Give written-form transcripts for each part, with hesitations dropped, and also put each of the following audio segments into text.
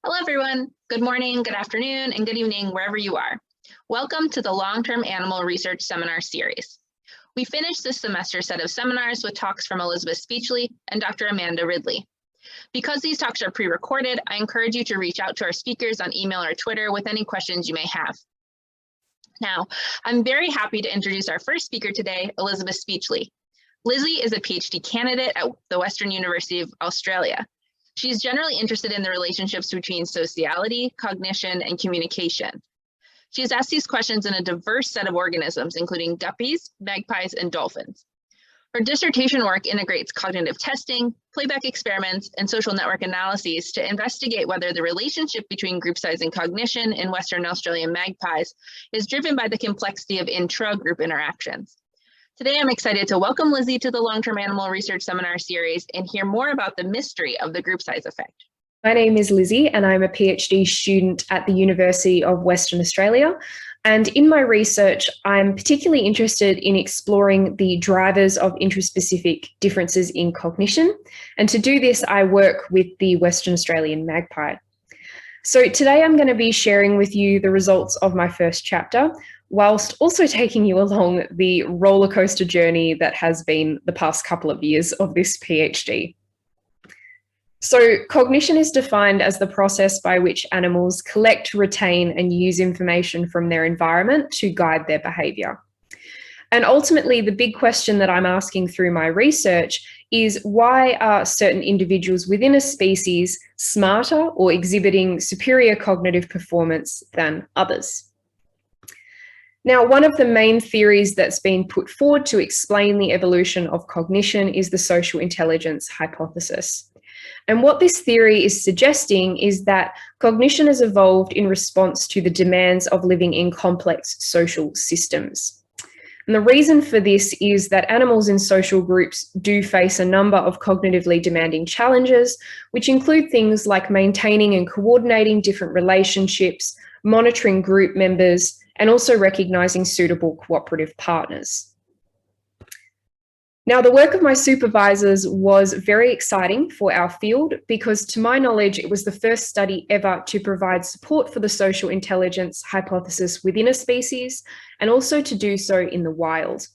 Hello, everyone. Good morning, good afternoon, and good evening, wherever you are. Welcome to the Long-Term Animal Research Seminar Series. We finished this semester's set of seminars with talks from Elizabeth Speechley and Dr. Amanda Ridley. Because these talks are pre-recorded, I encourage you to reach out to our speakers on email or Twitter with any questions you may have. Now, I'm very happy to introduce our first speaker today, Elizabeth Speechley. Lizzie is a PhD candidate at the Western University of Australia. She's generally interested in the relationships between sociality, cognition, and communication. She has asked these questions in a diverse set of organisms, including guppies, magpies, and dolphins. Her dissertation work integrates cognitive testing, playback experiments, and social network analyses to investigate whether the relationship between group size and cognition in Western Australian magpies is driven by the complexity of intra-group interactions. Today, I'm excited to welcome Lizzie to the Long-Term Animal Research Seminar Series and hear more about the mystery of the group size effect. My name is Lizzie and I'm a PhD student at the University of Western Australia. And in my research, I'm particularly interested in exploring the drivers of intraspecific differences in cognition. And to do this, I work with the Western Australian magpie. So today I'm going to be sharing with you the results of my first chapter, whilst also taking you along the roller coaster journey that has been the past couple of years of this PhD. So cognition is defined as the process by which animals collect, retain, and use information from their environment to guide their behavior. And ultimately, the big question that I'm asking through my research is, why are certain individuals within a species smarter or exhibiting superior cognitive performance than others? Now, one of the main theories that's been put forward to explain the evolution of cognition is the social intelligence hypothesis. And what this theory is suggesting is that cognition has evolved in response to the demands of living in complex social systems. And the reason for this is that animals in social groups do face a number of cognitively demanding challenges, which include things like maintaining and coordinating different relationships, monitoring group members, and also recognizing suitable cooperative partners. Now, the work of my supervisors was very exciting for our field because, to my knowledge, it was the first study ever to provide support for the social intelligence hypothesis within a species and also to do so in the wild.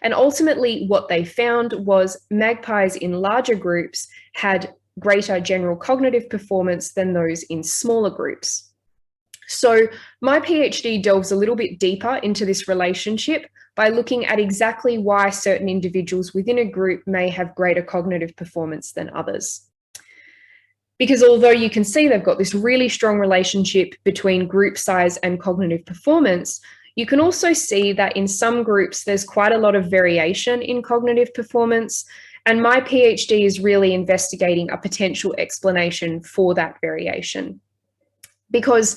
And ultimately, what they found was magpies in larger groups had greater general cognitive performance than those in smaller groups. So my PhD delves a little bit deeper into this relationship by looking at exactly why certain individuals within a group may have greater cognitive performance than others. Because although you can see they've got this really strong relationship between group size and cognitive performance, you can also see that in some groups there's quite a lot of variation in cognitive performance, and my PhD is really investigating a potential explanation for that variation. Because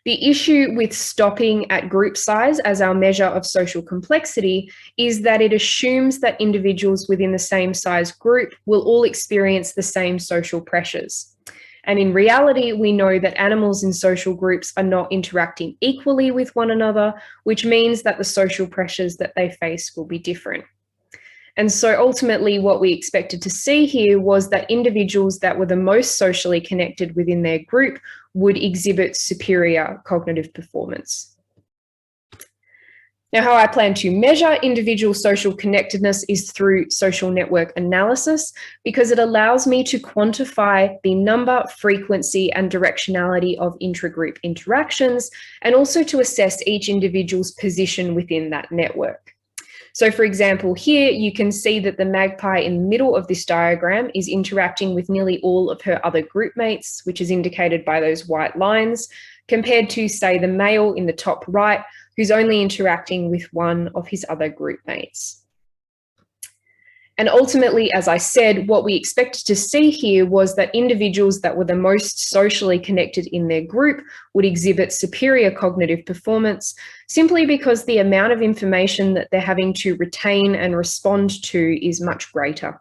the issue with stopping at group size as our measure of social complexity is that it assumes that individuals within the same size group will all experience the same social pressures. And in reality, we know that animals in social groups are not interacting equally with one another, which means that the social pressures that they face will be different. And so ultimately what we expected to see here was that individuals that were the most socially connected within their group would exhibit superior cognitive performance. Now, how I plan to measure individual social connectedness is through social network analysis, because it allows me to quantify the number, frequency, and directionality of intragroup interactions, and also to assess each individual's position within that network. So for example, here you can see that the magpie in the middle of this diagram is interacting with nearly all of her other group mates, which is indicated by those white lines, compared to, say, the male in the top right, who's only interacting with one of his other group mates. And ultimately, as I said, what we expected to see here was that individuals that were the most socially connected in their group would exhibit superior cognitive performance, simply because the amount of information that they're having to retain and respond to is much greater.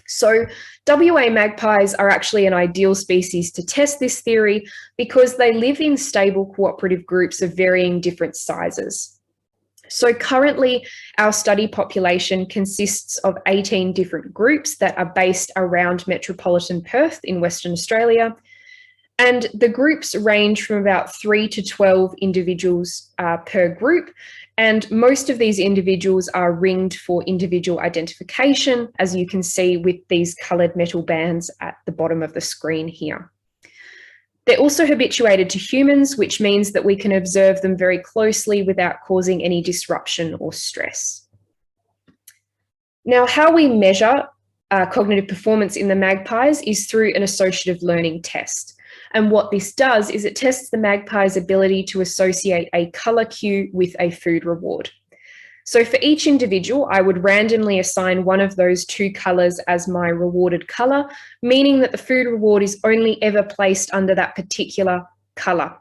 So WA magpies are actually an ideal species to test this theory because they live in stable cooperative groups of varying different sizes. So currently, our study population consists of 18 different groups that are based around metropolitan Perth in Western Australia. And the groups range from about 3 to 12 individuals per group. And most of these individuals are ringed for individual identification, as you can see with these coloured metal bands at the bottom of the screen here. They're also habituated to humans, which means that we can observe them very closely without causing any disruption or stress. Now, how we measure cognitive performance in the Magpies is through an associative learning test. And what this does is it tests the magpie's ability to associate a colour cue with a food reward. So for each individual, I would randomly assign one of those two colours as my rewarded colour, meaning that the food reward is only ever placed under that particular colour.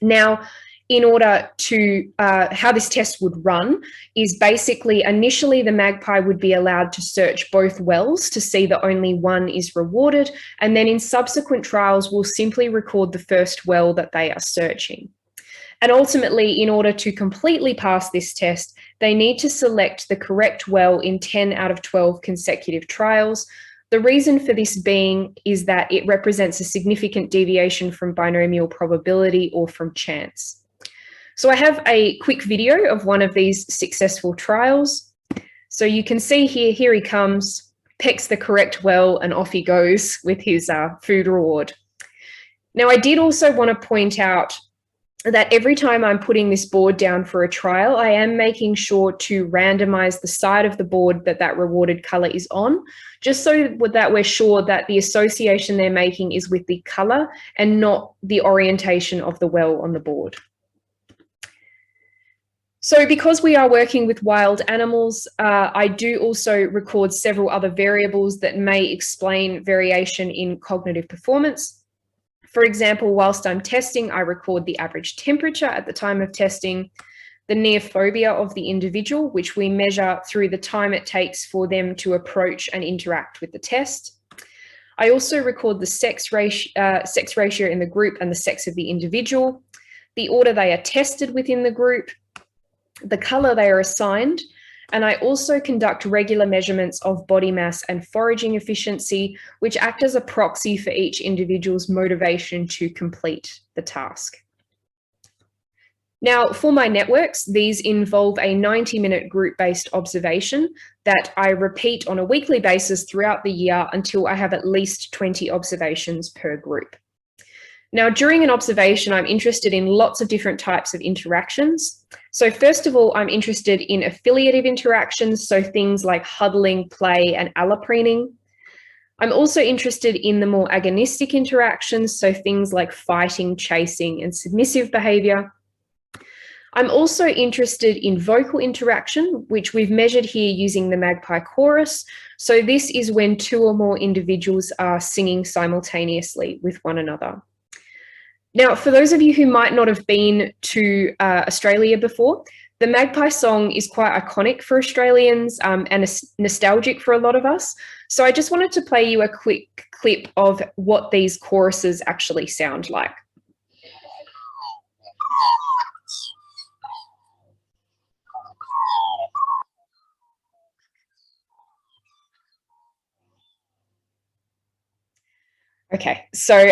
Now, in order to, how this test would run is basically initially the magpie would be allowed to search both wells to see that only one is rewarded, and then in subsequent trials we'll simply record the first well that they are searching. And ultimately, in order to completely pass this test, they need to select the correct well in 10 out of 12 consecutive trials. The reason for this being is that it represents a significant deviation from binomial probability or from chance. So I have a quick video of one of these successful trials. So you can see here he comes, picks the correct well, and off he goes with his food reward. Now, I did also want to point out that every time I'm putting this board down for a trial, I am making sure to randomize the side of the board that that rewarded color is on, just so that we're sure that the association they're making is with the color and not the orientation of the well on the board. So because we are working with wild animals, I do also record several other variables that may explain variation in cognitive performance. For example, whilst I'm testing, I record the average temperature at the time of testing, the neophobia of the individual, which we measure through the time it takes for them to approach and interact with the test. I also record the sex ratio in the group and the sex of the individual, the order they are tested within the group, the colour they are assigned, and I also conduct regular measurements of body mass and foraging efficiency, which act as a proxy for each individual's motivation to complete the task. Now, for my networks, these involve a 90-minute group-based observation that I repeat on a weekly basis throughout the year until I have at least 20 observations per group. Now, during an observation, I'm interested in lots of different types of interactions. So first of all, I'm interested in affiliative interactions, so things like huddling, play, and allopreening. I'm also interested in the more agonistic interactions, so things like fighting, chasing, and submissive behavior. I'm also interested in vocal interaction, which we've measured here using the magpie chorus. So this is when two or more individuals are singing simultaneously with one another. Now, for those of you who might not have been to Australia before, the magpie song is quite iconic for Australians and nostalgic for a lot of us. So I just wanted to play you a quick clip of what these choruses actually sound like. Okay, so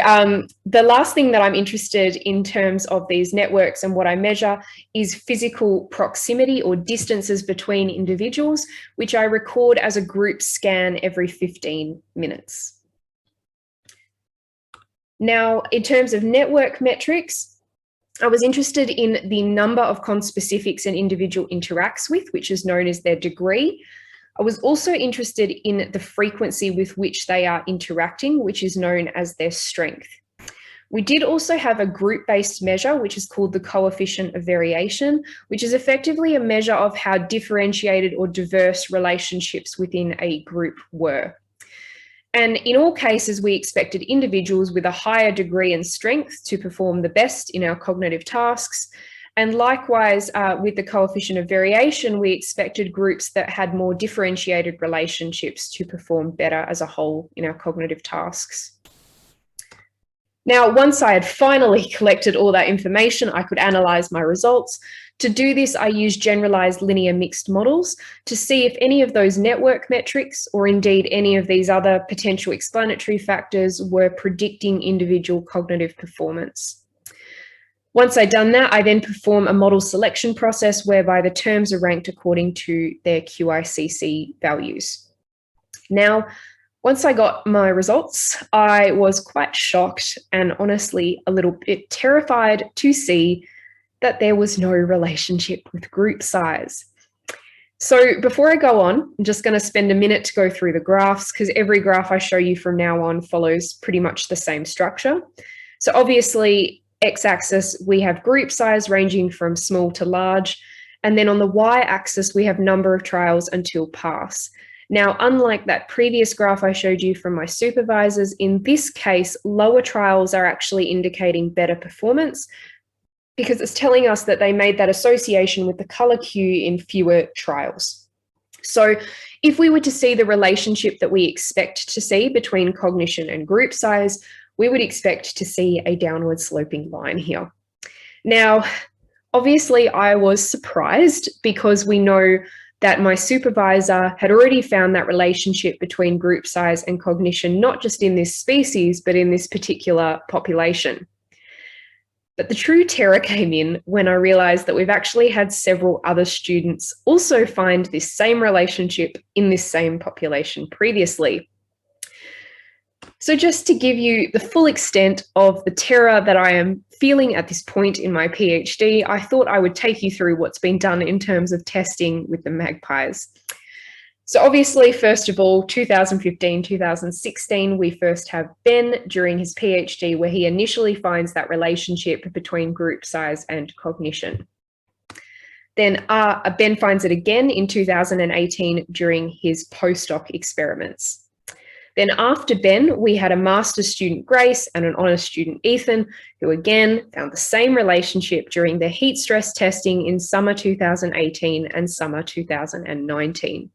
the last thing that I'm interested in terms of these networks and what I measure is physical proximity or distances between individuals, which I record as a group scan every 15 minutes. Now, in terms of network metrics, I was interested in the number of conspecifics an individual interacts with, which is known as their degree. I was also interested in the frequency with which they are interacting, which is known as their strength. We did also have a group-based measure, which is called the coefficient of variation, which is effectively a measure of how differentiated or diverse relationships within a group were. And in all cases, we expected individuals with a higher degree and strength to perform the best in our cognitive tasks. And likewise, with the coefficient of variation, we expected groups that had more differentiated relationships to perform better as a whole in our cognitive tasks. Now, once I had finally collected all that information, I could analyse my results To do this, I used generalized linear mixed models to see if any of those network metrics, or indeed any of these other potential explanatory factors, were predicting individual cognitive performance. Once I'd done that, I then perform a model selection process whereby the terms are ranked according to their QICC values. Now, once I got my results, I was quite shocked and honestly a little bit terrified to see that there was no relationship with group size. So before I go on, I'm just going to spend a minute to go through the graphs, because every graph I show you from now on follows pretty much the same structure. So obviously, x-axis, we have group size ranging from small to large. And then on the y-axis, we have number of trials until pass. Now, unlike that previous graph I showed you from my supervisors, in this case, lower trials are actually indicating better performance, because it's telling us that they made that association with the color cue in fewer trials. So if we were to see the relationship that we expect to see between cognition and group size, we would expect to see a downward sloping line here. Now, obviously, I was surprised, because we know that my supervisor had already found that relationship between group size and cognition, not just in this species, but in this particular population. But the true terror came in when I realized that we've actually had several other students also find this same relationship in this same population previously. So just to give you the full extent of the terror that I am feeling at this point in my PhD, I thought I would take you through what's been done in terms of testing with the Magpies. So obviously, first of all, 2015, 2016, we first have Ben during his PhD, where he initially finds that relationship between group size and cognition. Then Ben finds it again in 2018 during his postdoc experiments. Then after Ben, we had a master's student, Grace, and an honours student, Ethan, who again found the same relationship during their heat stress testing in summer 2018 and summer 2019.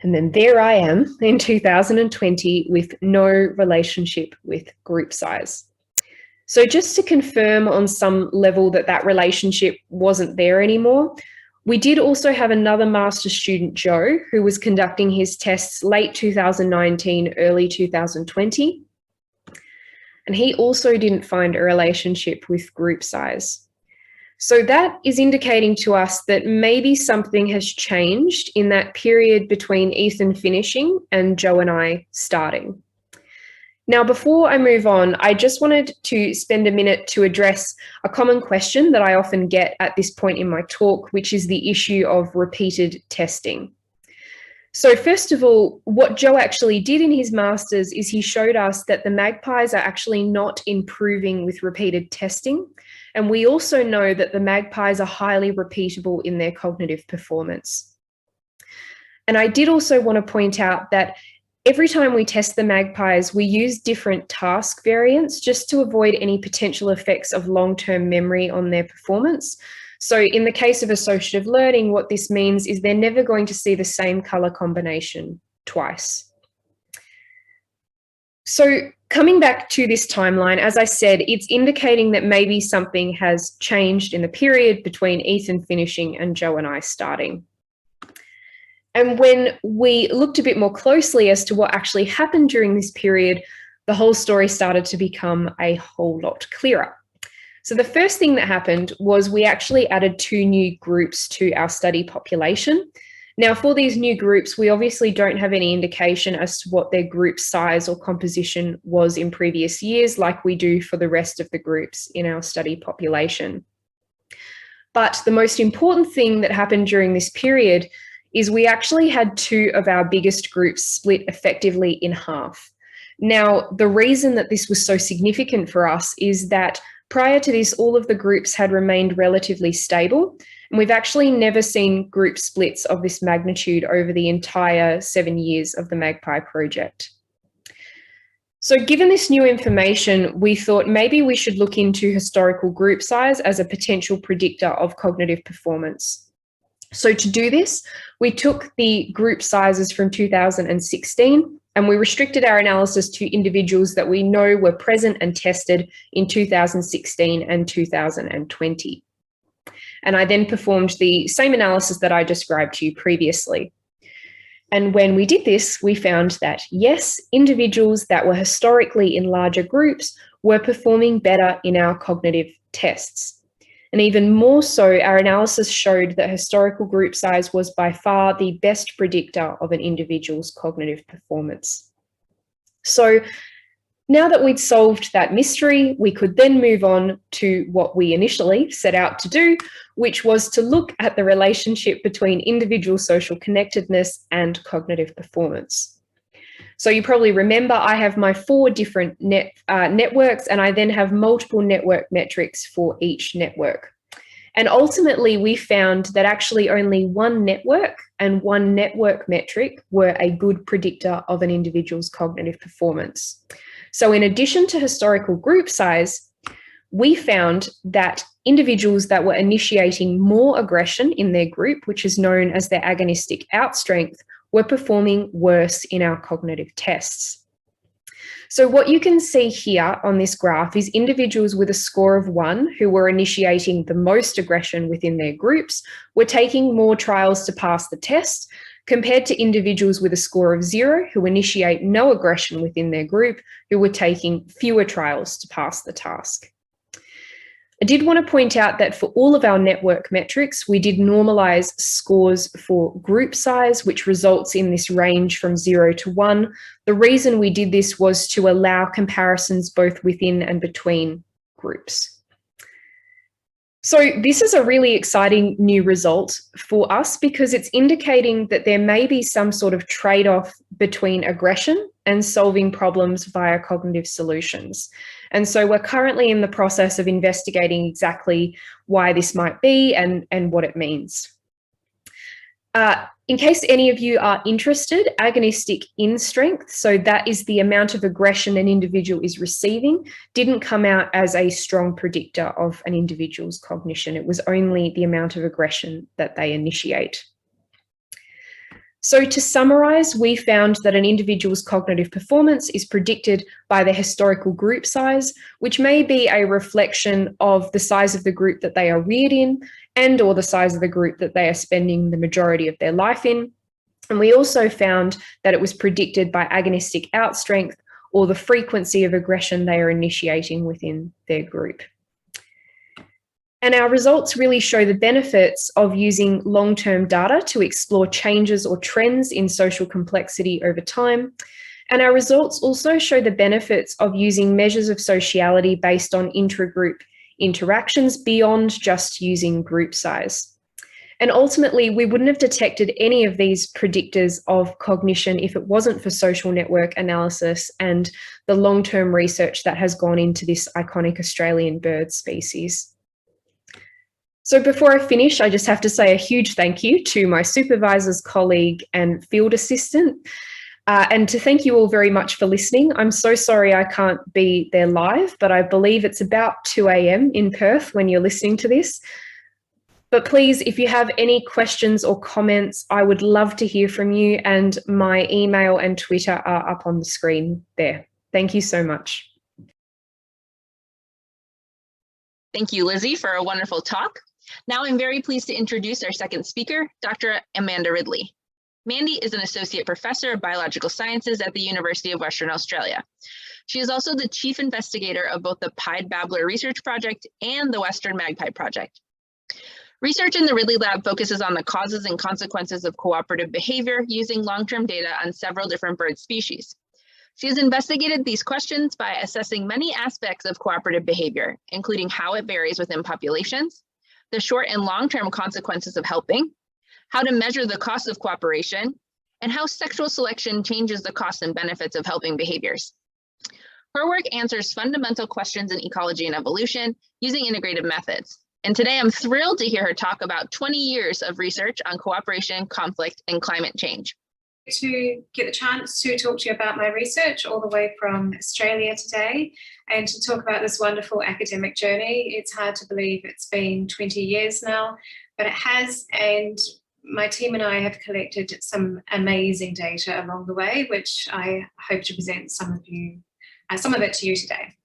And then there I am in 2020 with no relationship with group size. So just to confirm on some level that that relationship wasn't there anymore, we did also have another master's student, Joe, who was conducting his tests late 2019, early 2020. And he also didn't find a relationship with group size. So that is indicating to us that maybe something has changed in that period between Ethan finishing and Joe and I starting. Now, before I move on, I just wanted to spend a minute to address a common question that I often get at this point in my talk, which is the issue of repeated testing. So first of all, what Joe actually did in his master's is he showed us that the Magpies are actually not improving with repeated testing. And we also know that the Magpies are highly repeatable in their cognitive performance. And I did also want to point out that every time we test the Magpies, we use different task variants just to avoid any potential effects of long-term memory on their performance. So in the case of associative learning, what this means is they're never going to see the same color combination twice. So coming back to this timeline, as I said, it's indicating that maybe something has changed in the period between Ethan finishing and Joe and I starting. And when we looked a bit more closely as to what actually happened during this period, the whole story started to become a whole lot clearer. So the first thing that happened was we actually added 2 new groups to our study population. Now, for these new groups, we obviously don't have any indication as to what their group size or composition was in previous years, like we do for the rest of the groups in our study population. But the most important thing that happened during this period is we actually had 2 of our biggest groups split effectively in half. Now, the reason that this was so significant for us is that prior to this, all of the groups had remained relatively stable, and we've actually never seen group splits of this magnitude over the entire 7 years of the Magpie project. So given this new information, we thought maybe we should look into historical group size as a potential predictor of cognitive performance. So to do this, we took the group sizes from 2016 and we restricted our analysis to individuals that we know were present and tested in 2016 and 2020. And I then performed the same analysis that I described to you previously. And when we did this, we found that, yes, individuals that were historically in larger groups were performing better in our cognitive tests. And even more so, our analysis showed that historical group size was by far the best predictor of an individual's cognitive performance. So now that we'd solved that mystery, we could then move on to what we initially set out to do, which was to look at the relationship between individual social connectedness and cognitive performance. So you probably remember I have my 4 different networks, and I then have multiple network metrics for each network. And ultimately, we found that actually only one network and one network metric were a good predictor of an individual's cognitive performance. So in addition to historical group size, we found that individuals that were initiating more aggression in their group, which is known as their agonistic outstrength, were performing worse in our cognitive tests. So what you can see here on this graph is individuals with a score of 1 who were initiating the most aggression within their groups were taking more trials to pass the test, compared to individuals with a score of 0 who initiate no aggression within their group, who were taking fewer trials to pass the task. I did want to point out that for all of our network metrics, we did normalize scores for group size, which results in this range from 0 to 1. The reason we did this was to allow comparisons both within and between groups. So this is a really exciting new result for us because it's indicating that there may be some sort of trade-off between aggression and solving problems via cognitive solutions. And so we're currently in the process of investigating exactly why this might be and what it means. In case any of you are interested, agonistic in strength, so that is the amount of aggression an individual is receiving, didn't come out as a strong predictor of an individual's cognition. It was only the amount of aggression that they initiate. So to summarize, we found that an individual's cognitive performance is predicted by the historical group size, which may be a reflection of the size of the group that they are reared in and or the size of the group that they are spending the majority of their life in. And we also found that it was predicted by agonistic outstrength or the frequency of aggression they are initiating within their group. And our results really show the benefits of using long-term data to explore changes or trends in social complexity over time. And our results also show the benefits of using measures of sociality based on intragroup interactions beyond just using group size. And ultimately, we wouldn't have detected any of these predictors of cognition if it wasn't for social network analysis and the long-term research that has gone into this iconic Australian bird species. So before I finish, I just have to say a huge thank you to my supervisors, colleague and field assistant, and to thank you all very much for listening. I'm so sorry I can't be there live, but I believe it's about 2 a.m. in Perth when you're listening to this. But please, if you have any questions or comments, I would love to hear from you, and my email and Twitter are up on the screen there. Thank you so much. Thank you, Lizzie, for a wonderful talk. Now I'm very pleased to introduce our second speaker, Dr. Amanda Ridley. Mandy is an associate professor of biological sciences at the University of Western Australia. She is also the chief investigator of both the Pied Babbler Research Project and the Western Magpie Project. Research in the Ridley Lab focuses on the causes and consequences of cooperative behavior using long-term data on several different bird species. She has investigated these questions by assessing many aspects of cooperative behavior, including how it varies within populations, the short and long-term consequences of helping, how to measure the cost of cooperation, and how sexual selection changes the costs and benefits of helping behaviors. Her work answers fundamental questions in ecology and evolution using integrative methods. And today I'm thrilled to hear her talk about 20 years of research on cooperation, conflict, and climate change. To get the chance to talk to you about my research all the way from Australia today and to talk about this wonderful academic journey. It's hard to believe it's been 20 years now, but it has, and my team and I have collected some amazing data along the way, which I hope to present some of it to you today.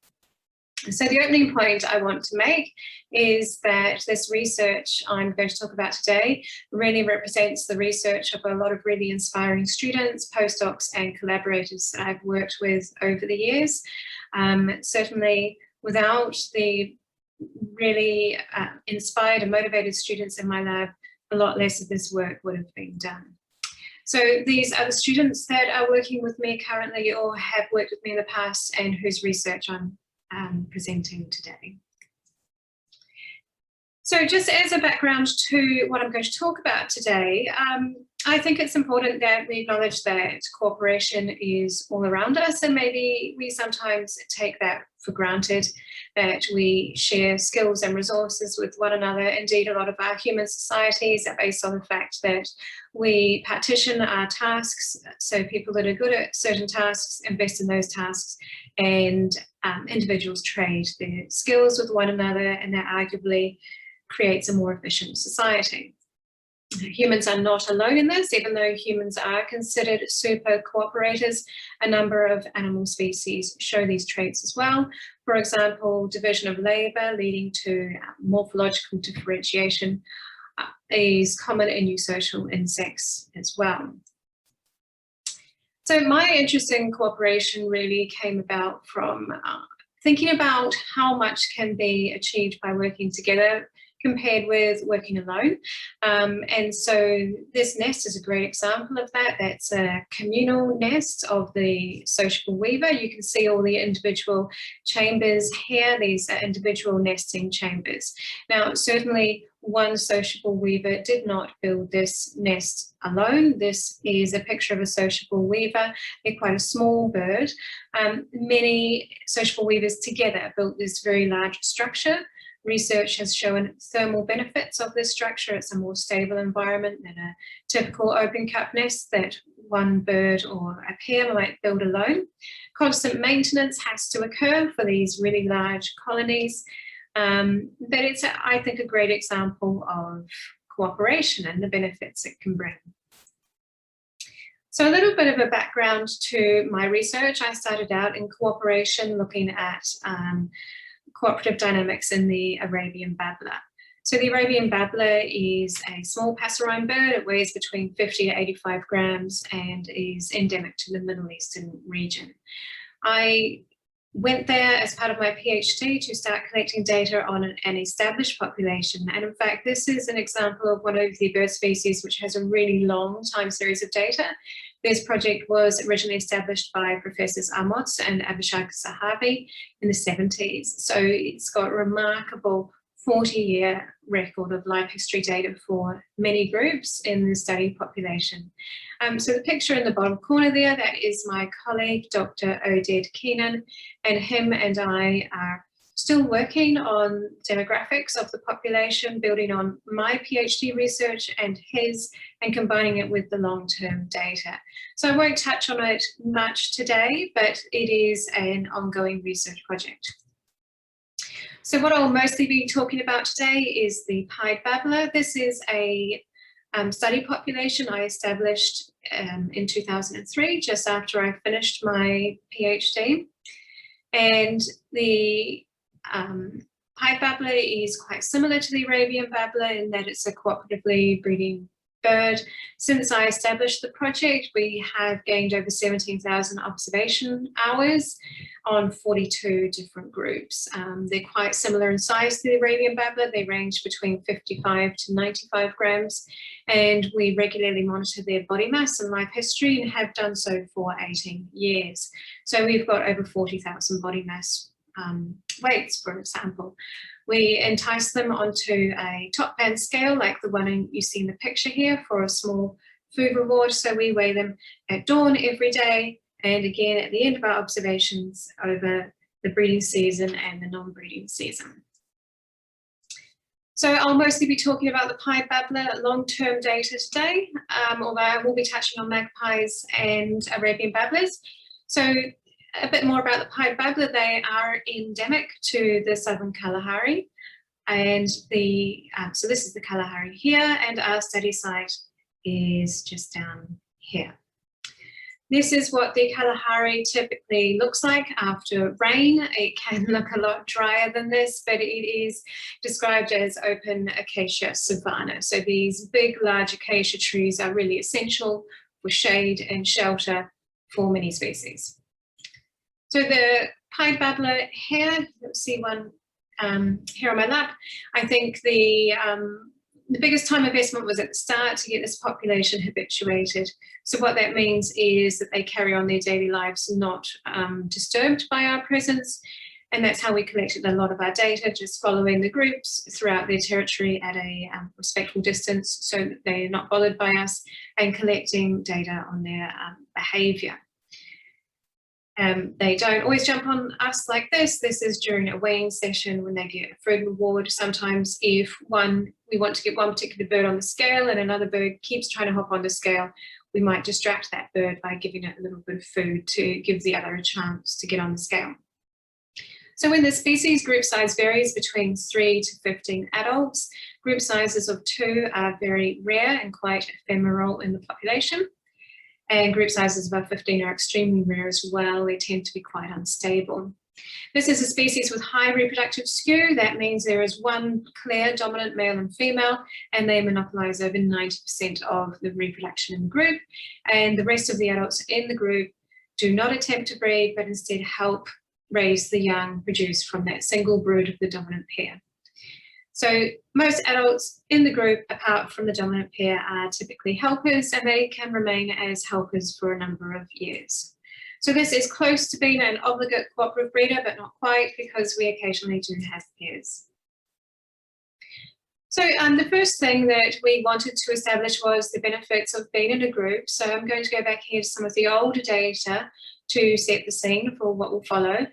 So the opening point I want to make is that this research I'm going to talk about today really represents the research of a lot of really inspiring students, postdocs and collaborators that I've worked with over the years. Certainly without the really inspired and motivated students in my lab, a lot less of this work would have been done. So these are the students that are working with me currently or have worked with me in the past and whose research I'm presenting today. So just as a background to what I'm going to talk about today, I think it's important that we acknowledge that cooperation is all around us, and maybe we sometimes take that for granted, that we share skills and resources with one another. Indeed, a lot of our human societies are based on the fact that we partition our tasks, so people that are good at certain tasks invest in those tasks, and individuals trade their skills with one another, and that arguably creates a more efficient society. Humans are not alone in this. Even though humans are considered super cooperators, a number of animal species show these traits as well. For example, division of labor leading to morphological differentiation is common in eusocial insects as well. So my interest in cooperation really came about from thinking about how much can be achieved by working together compared with working alone. And so this nest is a great example of that. That's a communal nest of the sociable weaver. You can see all the individual chambers here. These are individual nesting chambers. Now, certainly one sociable weaver did not build this nest alone. This is a picture of a sociable weaver. They're quite a small bird. Many sociable weavers together built this very large structure. Research has shown thermal benefits of this structure. It's a more stable environment than a typical open cup nest that one bird or a pair might build alone. Constant maintenance has to occur for these really large colonies, but it's, I think, a great example of cooperation and the benefits it can bring. So a little bit of a background to my research. I started out in cooperation, looking at cooperative dynamics in the Arabian babbler. So the Arabian babbler is a small passerine bird. It weighs between 50 to 85 grams and is endemic to the Middle Eastern region. I went there as part of my PhD to start collecting data on an established population. And in fact, this is an example of one of the bird species which has a really long time series of data. This project was originally established by Professors Amos and Abhishek Sahavi in the 70s. So it's got a remarkable 40-year record of life history data for many groups in the study population. So the picture in the bottom corner there, that is my colleague, Dr. Oded Keenan, and him and I are still working on demographics of the population, building on my PhD research and his, and combining it with the long-term data. So I won't touch on it much today, but it is an ongoing research project. So what I'll mostly be talking about today is the pied babbler. This is a study population I established in 2003, just after I finished my PhD. And the pied babbler is quite similar to the Arabian babbler in that it's a cooperatively breeding bird. Since I established the project, we have gained over 17,000 observation hours on 42 different groups. They're quite similar in size to the Arabian babbler. They range between 55 to 95 grams, and we regularly monitor their body mass and life history and have done so for 18 years. So we've got over 40,000 body mass weights, for example. We entice them onto a top band scale like the one you see in the picture here for a small food reward. So we weigh them at dawn every day and again at the end of our observations over the breeding season and the non-breeding season. So I'll mostly be talking about the pied babbler long-term data today, although I will be touching on magpies and Arabian babblers. So a bit more about the pied babbler. They are endemic to the southern Kalahari, and so this is the Kalahari here, and our study site is just down here. This is what the Kalahari typically looks like after rain. It can look a lot drier than this, but it is described as open acacia savanna. So these big, large acacia trees are really essential for shade and shelter for many species. So the pied babbler here, let's see one here on my lap. I think the biggest time investment was at the start to get this population habituated. So what that means is that they carry on their daily lives not disturbed by our presence. And that's how we collected a lot of our data, just following the groups throughout their territory at a respectful distance so that they're not bothered by us, and collecting data on their behaviour. They don't always jump on us like this. This is during a weighing session when they get a food reward. Sometimes if we want to get one particular bird on the scale and another bird keeps trying to hop on the scale, we might distract that bird by giving it a little bit of food to give the other a chance to get on the scale. So when the species group size varies between 3 to 15 adults, group sizes of 2 are very rare and quite ephemeral in the population. And group sizes above 15 are extremely rare as well. They tend to be quite unstable. This is a species with high reproductive skew. That means there is one clear dominant male and female, and they monopolize over 90% of the reproduction in the group. And the rest of the adults in the group do not attempt to breed, but instead help raise the young produced from that single brood of the dominant pair. So most adults in the group, apart from the dominant pair, are typically helpers, and they can remain as helpers for a number of years. So this is close to being an obligate cooperative breeder, but not quite, because we occasionally do have pairs. So the first thing that we wanted to establish was the benefits of being in a group. So I'm going to go back here to some of the older data to set the scene for what will follow.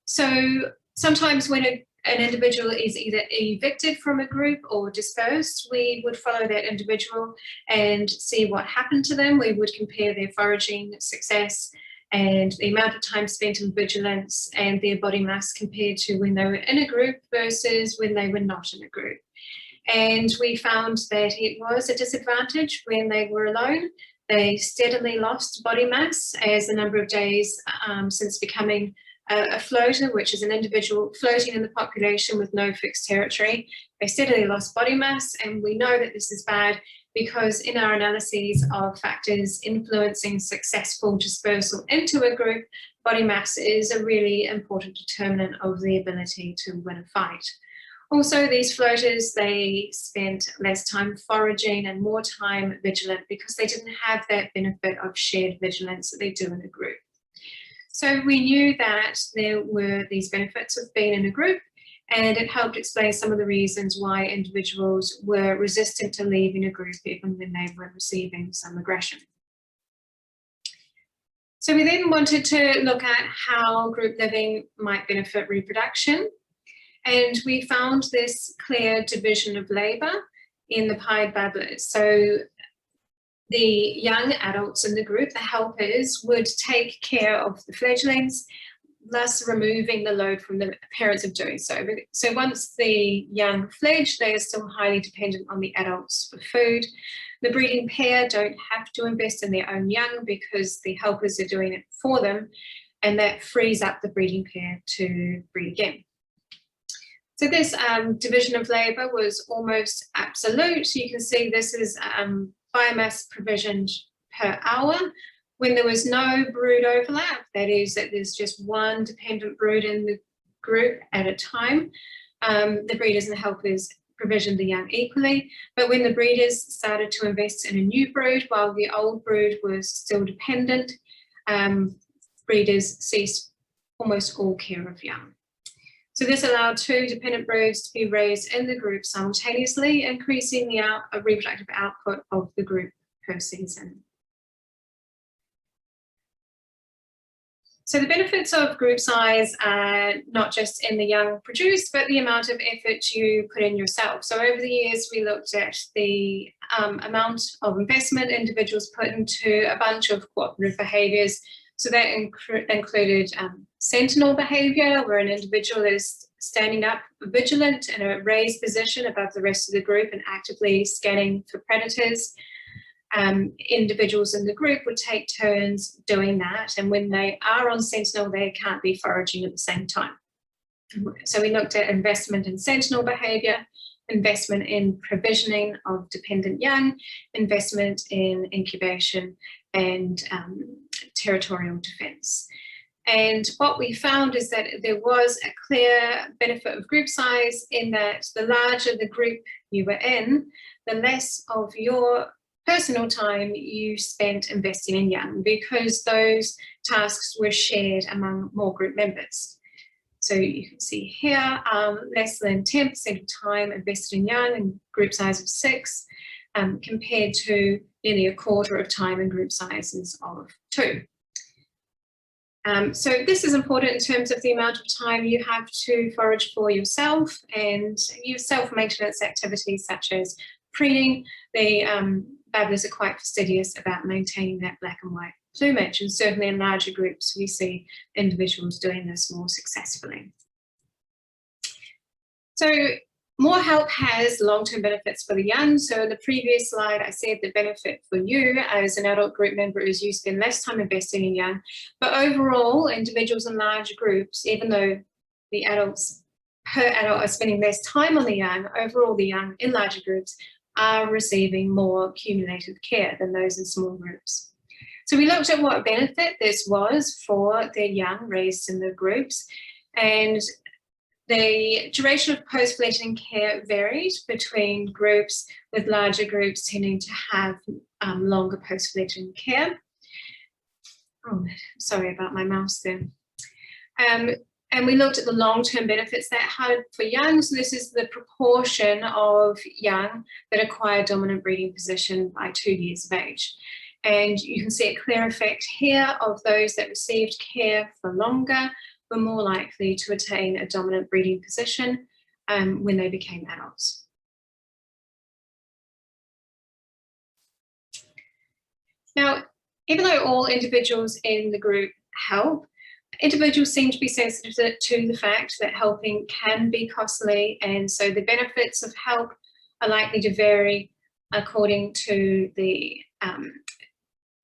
So sometimes when an individual is either evicted from a group or dispersed, we would follow that individual and see what happened to them. We would compare their foraging success and the amount of time spent in vigilance and their body mass compared to when they were in a group versus when they were not in a group. And we found that it was a disadvantage when they were alone. They steadily lost body mass as the number of days since becoming a floater, which is an individual floating in the population with no fixed territory. They steadily lost body mass, and we know that this is bad because in our analyses of factors influencing successful dispersal into a group, body mass is a really important determinant of the ability to win a fight. Also, these floaters, they spent less time foraging and more time vigilant because they didn't have that benefit of shared vigilance that they do in a group. So we knew that there were these benefits of being in a group, and it helped explain some of the reasons why individuals were resistant to leaving a group even when they were receiving some aggression. So we then wanted to look at how group living might benefit reproduction, and we found this clear division of labour in the pied babblers. So the young adults in the group, the helpers, would take care of the fledglings, thus removing the load from the parents of doing so. So once the young fledge, they are still highly dependent on the adults for food. The breeding pair don't have to invest in their own young because the helpers are doing it for them, and that frees up the breeding pair to breed again. So this division of labour was almost absolute. You can see this is biomass provisioned per hour. When there was no brood overlap, that is that there's just one dependent brood in the group at a time, the breeders and the helpers provisioned the young equally. But when the breeders started to invest in a new brood while the old brood was still dependent, breeders ceased almost all care of young. So this allowed 2 dependent broods to be raised in the group simultaneously, increasing the reproductive output of the group per season. So the benefits of group size are not just in the young produced, but the amount of effort you put in yourself. So over the years, we looked at the amount of investment individuals put into a bunch of cooperative behaviours. So that included sentinel behaviour, where an individual is standing up vigilant in a raised position above the rest of the group and actively scanning for predators. individuals in the group would take turns doing that, and when they are on sentinel, they can't be foraging at the same time. So we looked at investment in sentinel behaviour, investment in provisioning of dependent young, investment in incubation, and territorial defence. And what we found is that there was a clear benefit of group size in that the larger the group you were in, the less of your personal time you spent investing in young, because those tasks were shared among more group members. So you can see here, less than 10% of time invested in young and group size of 6, compared to nearly a quarter of time in group sizes of 2. So this is important in terms of the amount of time you have to forage for yourself and your self-maintenance activities such as preening. The babblers are quite fastidious about maintaining that black and white plumage, and certainly in larger groups we see individuals doing this more successfully. So more help has long-term benefits for the young. So in the previous slide, I said the benefit for you as an adult group member is you spend less time investing in young, but overall individuals in larger groups, even though the adults per adult are spending less time on the young, overall the young in larger groups are receiving more cumulative care than those in small groups. So we looked at what benefit this was for the young raised in the groups, and the duration of post-fledgling care varied between groups, with larger groups tending to have longer post-fledgling care. Oh, sorry about my mouse there. And we looked at the long-term benefits that had for young. So this is the proportion of young that acquire dominant breeding position by 2 years of age. And you can see a clear effect here of those that received care for longer were more likely to attain a dominant breeding position when they became adults. Now, even though all individuals in the group help, individuals seem to be sensitive to the fact that helping can be costly, and so the benefits of help are likely to vary according to the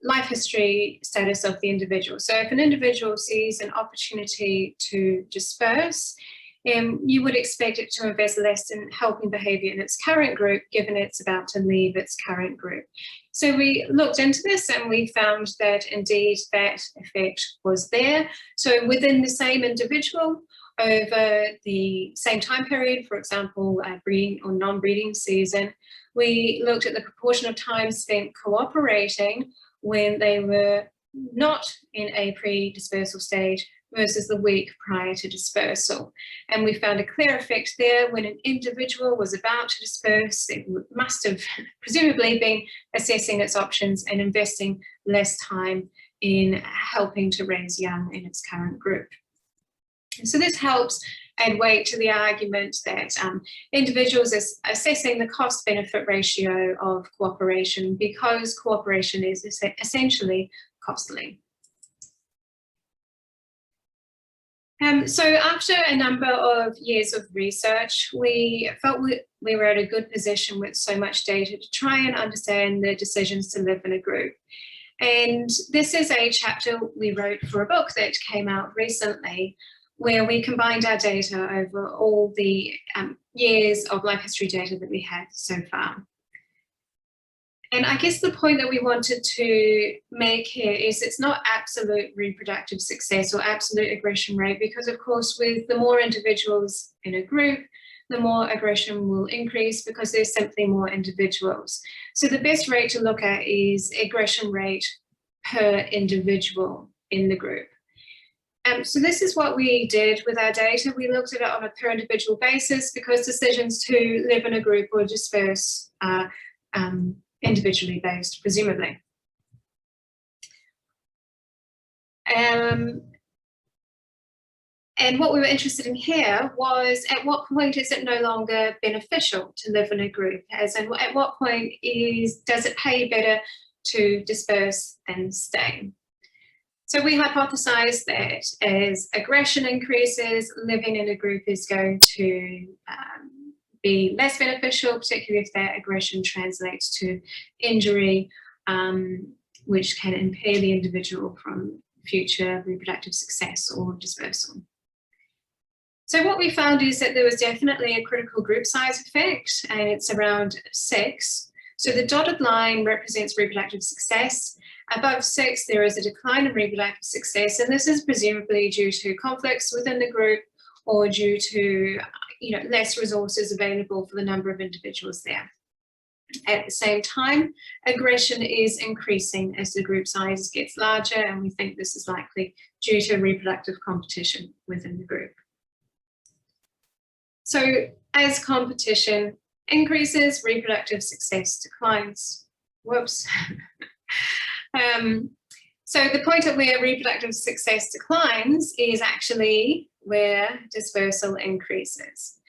life history status of the individual. So if an individual sees an opportunity to disperse, you would expect it to invest less in helping behaviour in its current group, given it's about to leave its current group. So we looked into this and we found that indeed that effect was there. So within the same individual, over the same time period, for example, breeding or non-breeding season, we looked at the proportion of time spent cooperating when they were not in a pre-dispersal stage versus the week prior to dispersal. And we found a clear effect there. When an individual was about to disperse, it must have presumably been assessing its options and investing less time in helping to raise young in its current group. And so this helps add weight to the argument that individuals are assessing the cost-benefit ratio of cooperation because cooperation is essentially costly. So after a number of years of research, we felt we were at a good position with so much data to try and understand the decisions to live in a group. And this is a chapter we wrote for a book that came out recently, where we combined our data over all the years of life history data that we had so far. And I guess the point that we wanted to make here is it's not absolute reproductive success or absolute aggression rate, because of course with the more individuals in a group, the more aggression will increase because there's simply more individuals. So the best rate to look at is aggression rate per individual in the group. So this is what we did with our data. We looked at it on a per individual basis because decisions to live in a group or disperse are individually based, presumably. And what we were interested in here was at what point is it no longer beneficial to live in a group? As in, at what point does it pay better to disperse than stay? So we hypothesized that as aggression increases, living in a group is going to be less beneficial, particularly if that aggression translates to injury which can impair the individual from future reproductive success or dispersal. So what we found is that there was definitely a critical group size effect, and it's around 6. So the dotted line represents reproductive success. Above 6, there is a decline in reproductive success, and this is presumably due to conflicts within the group or due to less resources available for the number of individuals there. At the same time, aggression is increasing as the group size gets larger, and we think this is likely due to reproductive competition within the group. So as competition increases, reproductive success declines. Whoops. So the point at where reproductive success declines is actually where dispersal increases.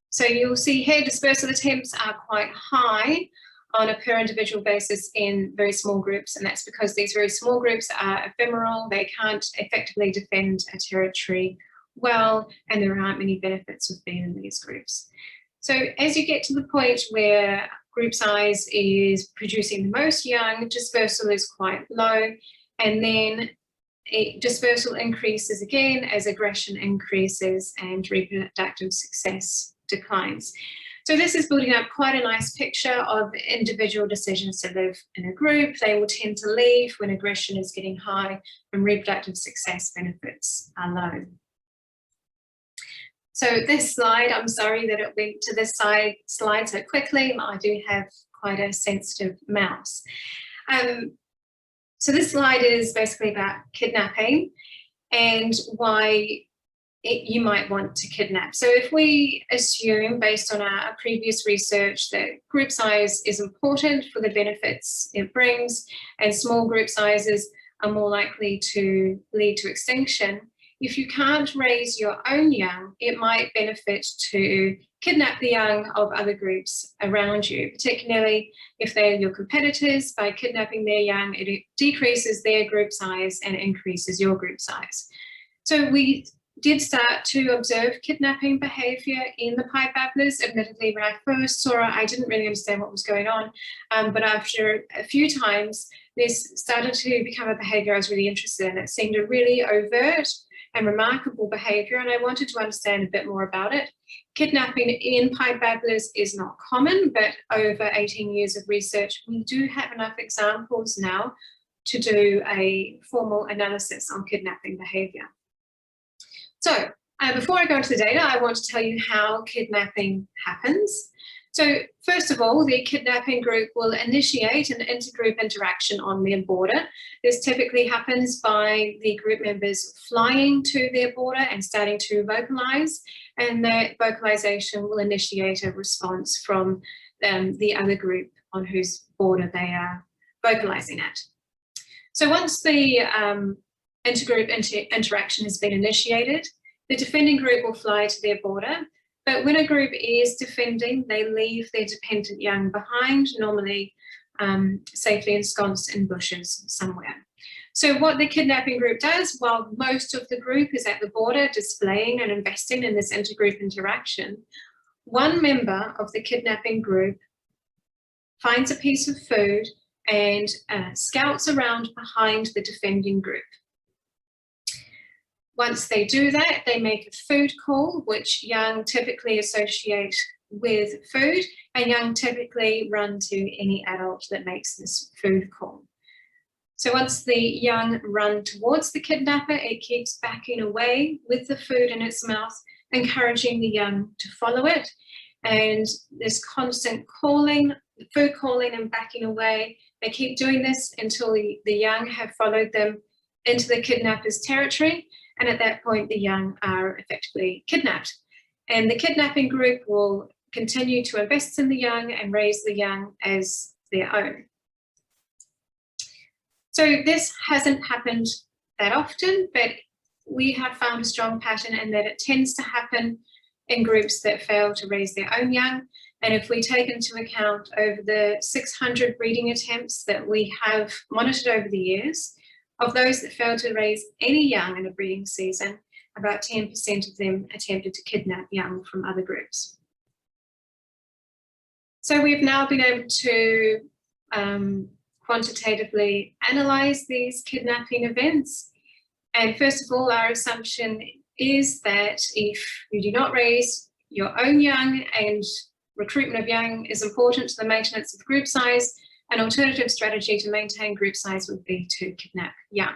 So you'll see here dispersal attempts are quite high on a per individual basis in very small groups, and that's because these very small groups are ephemeral. They can't effectively defend a territory well, and there aren't many benefits of being in these groups. So as you get to the point where group size is producing the most young, dispersal is quite low, and then dispersal increases again as aggression increases and reproductive success declines. So this is building up quite a nice picture of individual decisions to live in a group. They will tend to leave when aggression is getting high and reproductive success benefits are low. So this slide, I'm sorry that it went to this slide so quickly. I do have quite a sensitive mouse. So this slide is basically about kidnapping and why you might want to kidnap. So if we assume, based on our previous research, that group size is important for the benefits it brings, and small group sizes are more likely to lead to extinction, if you can't raise your own young, it might benefit to kidnap the young of other groups around you, particularly if they're your competitors. By kidnapping their young, it decreases their group size and increases your group size. So we did start to observe kidnapping behaviour in the pied babblers. Admittedly, when I first saw it, I didn't really understand what was going on, but after a few times, this started to become a behaviour I was really interested in. It seemed a really overt and remarkable behaviour, and I wanted to understand a bit more about it. Kidnapping in pied babblers is not common, but over 18 years of research, we do have enough examples now to do a formal analysis on kidnapping behaviour. So before I go into the data, I want to tell you how kidnapping happens. So first of all, the kidnapping group will initiate an intergroup interaction on their border. This typically happens by the group members flying to their border and starting to vocalize, and that vocalization will initiate a response from the other group on whose border they are vocalizing at. So once the intergroup interaction has been initiated, the defending group will fly to their border. But when a group is defending, they leave their dependent young behind, normally safely ensconced in bushes somewhere. So what the kidnapping group does, while most of the group is at the border displaying and investing in this intergroup interaction, one member of the kidnapping group finds a piece of food and scouts around behind the defending group. Once they do that, they make a food call, which young typically associate with food, and young typically run to any adult that makes this food call. So once the young run towards the kidnapper, it keeps backing away with the food in its mouth, encouraging the young to follow it. And this constant calling, food calling and backing away, they keep doing this until the young have followed them into the kidnapper's territory. And at that point, the young are effectively kidnapped. And the kidnapping group will continue to invest in the young and raise the young as their own. So this hasn't happened that often, but we have found a strong pattern in that it tends to happen in groups that fail to raise their own young. And if we take into account over the 600 breeding attempts that we have monitored over the years, of those that failed to raise any young in a breeding season, about 10% of them attempted to kidnap young from other groups. So we've now been able to quantitatively analyze these kidnapping events. And first of all, our assumption is that if you do not raise your own young, and recruitment of young is important to the maintenance of group size, an alternative strategy to maintain group size would be to kidnap young.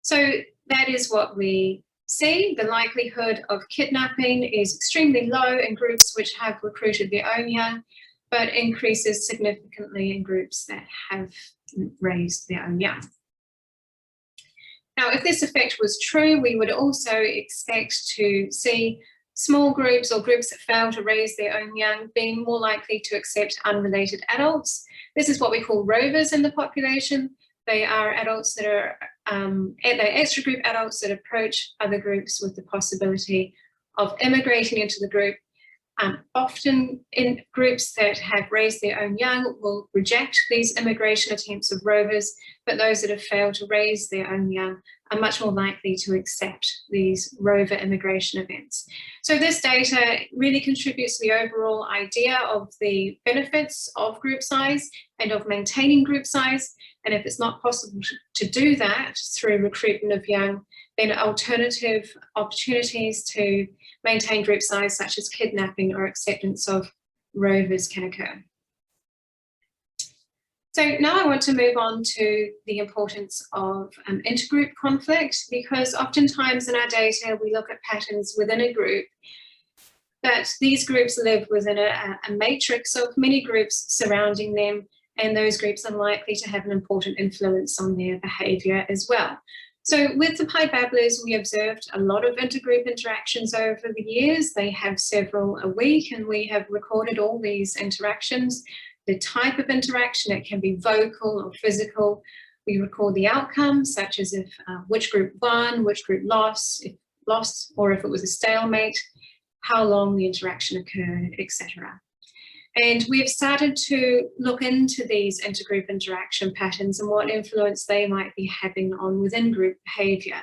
So that is what we see. The likelihood of kidnapping is extremely low in groups which have recruited their own young, but increases significantly in groups that have raised their own young. Now, if this effect was true, we would also expect to see small groups or groups that fail to raise their own young being more likely to accept unrelated adults. This is what we call rovers in the population. They are adults that are they're extra group adults that approach other groups with the possibility of immigrating into the group. Often in groups that have raised their own young will reject these immigration attempts of rovers, but those that have failed to raise their own young are much more likely to accept these rover immigration events. So this data really contributes to the overall idea of the benefits of group size and of maintaining group size. And if it's not possible to do that through recruitment of young, then alternative opportunities to maintain group size, such as kidnapping or acceptance of rovers, can occur. So now I want to move on to the importance of intergroup conflict, because oftentimes in our data we look at patterns within a group, but these groups live within a matrix of many groups surrounding them, and those groups are likely to have an important influence on their behaviour as well. So with the pied babblers, we observed a lot of intergroup interactions over the years. They have several a week, and we have recorded all these interactions. The type of interaction, it can be vocal or physical. We record the outcomes, such as if which group won, which group lost, or if it was a stalemate, how long the interaction occurred, etc. And we've started to look into these intergroup interaction patterns and what influence they might be having on within group behaviour.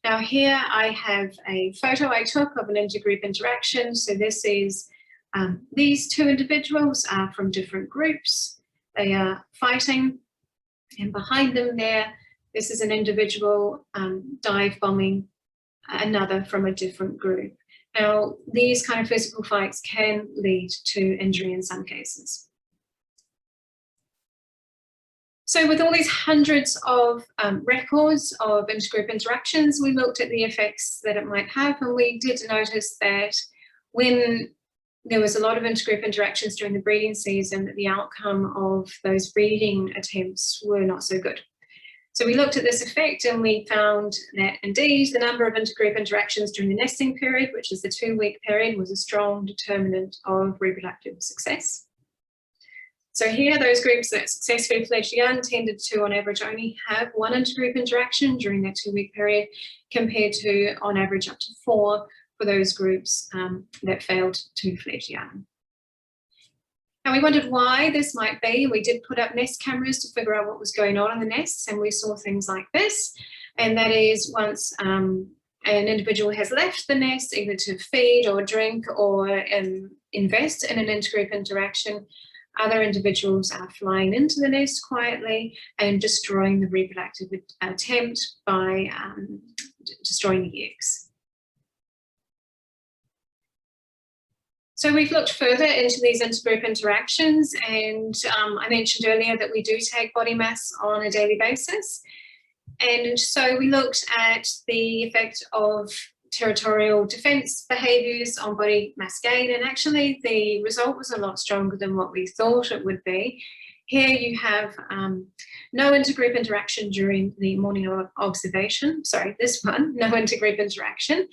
Now here I have a photo I took of an intergroup interaction. So this is these two individuals are from different groups. They are fighting, and behind them there, this is an individual dive bombing another from a different group. Now, these kind of physical fights can lead to injury in some cases. So with all these hundreds of records of intergroup interactions, we looked at the effects that it might have, and we did notice that when there was a lot of intergroup interactions during the breeding season, that the outcome of those breeding attempts were not so good. So we looked at this effect, and we found that indeed the number of intergroup interactions during the nesting period, which is the 2-week period, was a strong determinant of reproductive success. So here, those groups that successfully fledged young tended to, on average, only have 1 intergroup interaction during that 2-week period, compared to, on average, up to 4 for those groups that failed to fledge young. Now we wondered why this might be. We did put up nest cameras to figure out what was going on in the nests, and we saw things like this. And that is, once an individual has left the nest, either to feed or drink or invest in an intergroup interaction, other individuals are flying into the nest quietly and destroying the reproductive attempt by destroying the eggs. So we've looked further into these intergroup interactions, and I mentioned earlier that we do take body mass on a daily basis. And so we looked at the effect of territorial defence behaviours on body mass gain, and actually the result was a lot stronger than what we thought it would be. Here you have no intergroup interaction during the morning observation, sorry, this one, no intergroup interaction,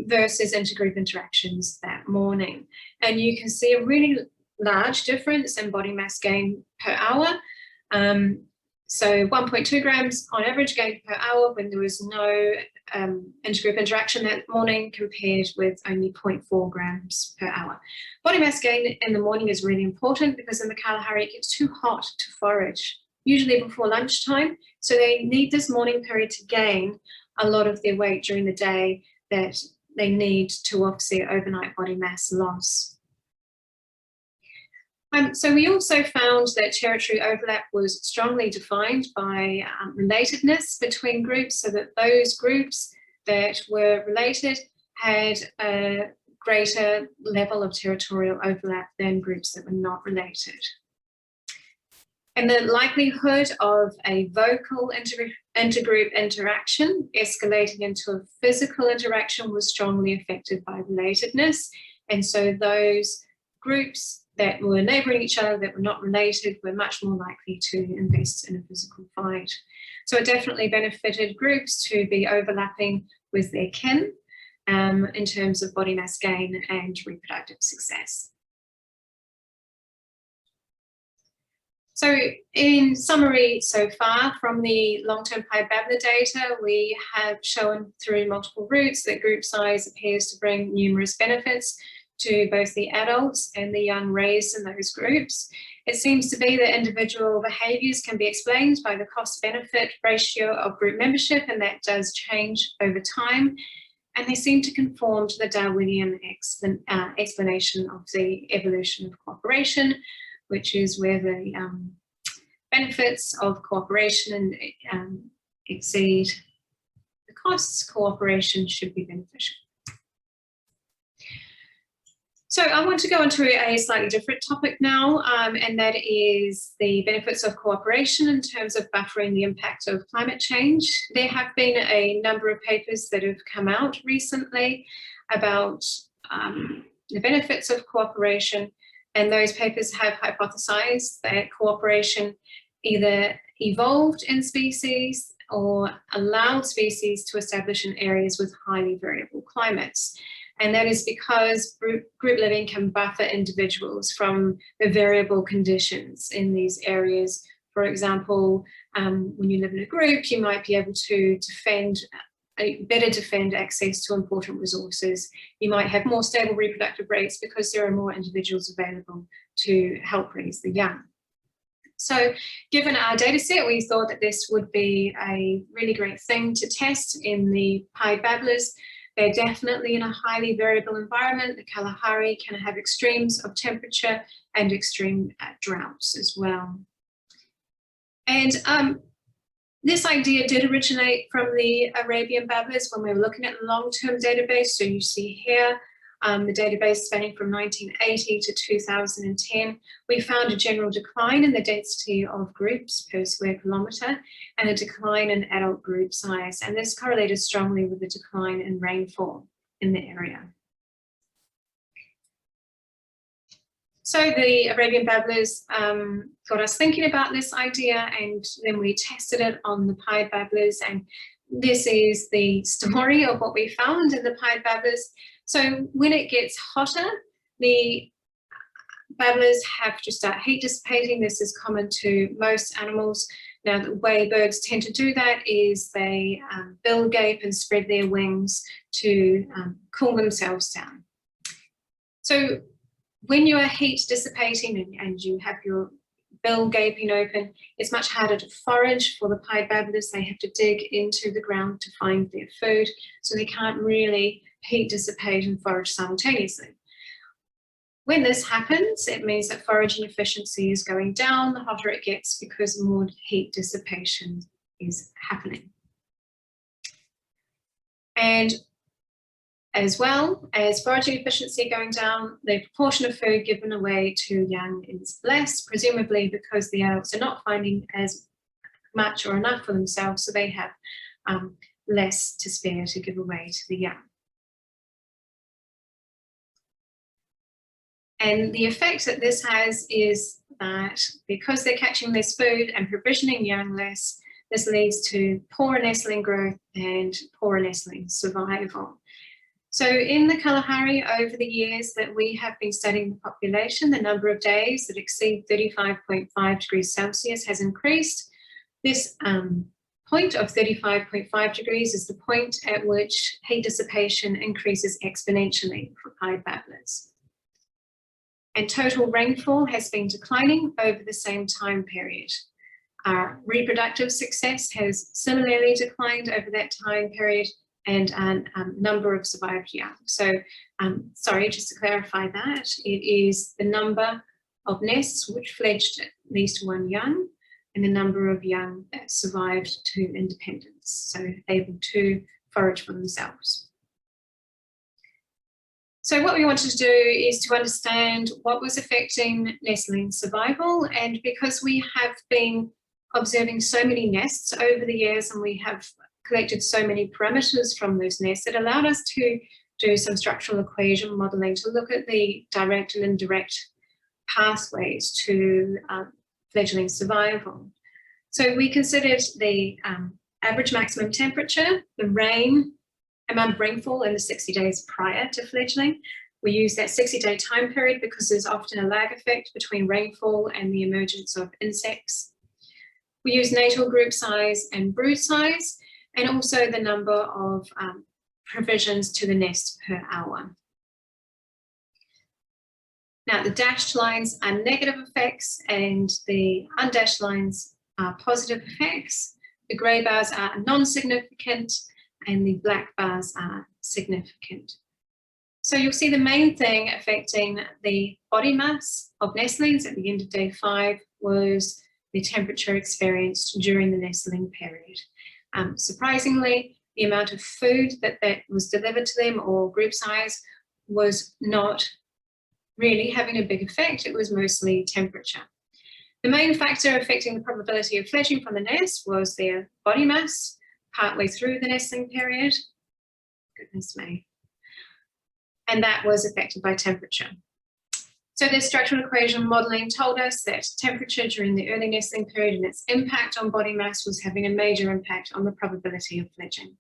versus intergroup interactions that morning. And you can see a really large difference in body mass gain per hour. So 1.2 grams on average gained per hour when there was no intergroup interaction that morning, compared with only 0.4 grams per hour. Body mass gain in the morning is really important because in the Kalahari it gets too hot to forage, usually before lunchtime. So they need this morning period to gain a lot of their weight during the day that they need to offset overnight body mass loss. So we also found that territory overlap was strongly defined by relatedness between groups, so that those groups that were related had a greater level of territorial overlap than groups that were not related. And the likelihood of a vocal intergroup interaction escalating into a physical interaction was strongly affected by relatedness. And so those groups that were neighbouring each other that were not related were much more likely to invest in a physical fight. So it definitely benefited groups to be overlapping with their kin in terms of body mass gain and reproductive success. So in summary, so far from the long-term Viability data, we have shown through multiple routes that group size appears to bring numerous benefits to both the adults and the young raised in those groups. It seems to be that individual behaviours can be explained by the cost-benefit ratio of group membership, and that does change over time. And they seem to conform to the Darwinian explanation of the evolution of cooperation, which is where the benefits of cooperation exceed the costs. Cooperation should be beneficial. So I want to go into a slightly different topic now, and that is the benefits of cooperation in terms of buffering the impact of climate change. There have been a number of papers that have come out recently about the benefits of cooperation, and those papers have hypothesized that cooperation either evolved in species or allowed species to establish in areas with highly variable climates. And that is because group living can buffer individuals from the variable conditions in these areas. For example, when you live in a group, you might be able to better defend access to important resources. You might have more stable reproductive rates because there are more individuals available to help raise the young. So given our data set, we thought that this would be a really great thing to test in the pied babblers. They're definitely in a highly variable environment. The Kalahari can have extremes of temperature and extreme droughts as well. And this idea did originate from the Arabian Babblers when we were looking at the long-term database. So you see here, the database spanning from 1980 to 2010, we found a general decline in the density of groups per square kilometre and a decline in adult group size. And this correlated strongly with the decline in rainfall in the area. So the Arabian Babblers got us thinking about this idea, and then we tested it on the pied babblers, and this is the story of what we found in the pied babblers. So when it gets hotter, the babblers have to start heat dissipating. This is common to most animals. Now, the way birds tend to do that is they bill gape and spread their wings to cool themselves down. So when you are heat dissipating and you have your bill gaping open, it's much harder to forage for the pied babblers. They have to dig into the ground to find their food, so they can't really heat dissipate and forage simultaneously. When this happens, it means that foraging efficiency is going down the hotter it gets because more heat dissipation is happening. And as well as foraging efficiency going down, the proportion of food given away to young is less, presumably because the adults are not finding as much or enough for themselves, so they have less to spare to give away to the young. And the effect that this has is that because they're catching less food and provisioning young less, this leads to poorer nestling growth and poorer nestling survival. So in the Kalahari, over the years that we have been studying the population, the number of days that exceed 35.5 degrees Celsius has increased. This point of 35.5 degrees is the point at which heat dissipation increases exponentially for pied babblers. And total rainfall has been declining over the same time period. Reproductive success has similarly declined over that time period, and a number of survived young. So, sorry, just to clarify that, it is the number of nests which fledged at least one young, and the number of young that survived to independence, so able to forage for themselves. So what we wanted to do is to understand what was affecting nestling survival, and because we have been observing so many nests over the years and we have collected so many parameters from those nests, it allowed us to do some structural equation modeling to look at the direct and indirect pathways to fledgling survival. So we considered the average maximum temperature, the amount of rainfall in the 60 days prior to fledgling. We use that 60-day time period because there's often a lag effect between rainfall and the emergence of insects. We use natal group size and brood size, and also the number of provisions to the nest per hour. Now, the dashed lines are negative effects and the undashed lines are positive effects. The grey bars are non-significant and the black bars are significant. So you'll see the main thing affecting the body mass of nestlings at the end of day 5 was the temperature experienced during the nestling period. Surprisingly, the amount of food that was delivered to them or group size was not really having a big effect. It was mostly temperature. The main factor affecting the probability of fledging from the nest was their body mass partway through the nestling period. Goodness me. And that was affected by temperature. So this structural equation modeling told us that temperature during the early nestling period and its impact on body mass was having a major impact on the probability of fledging.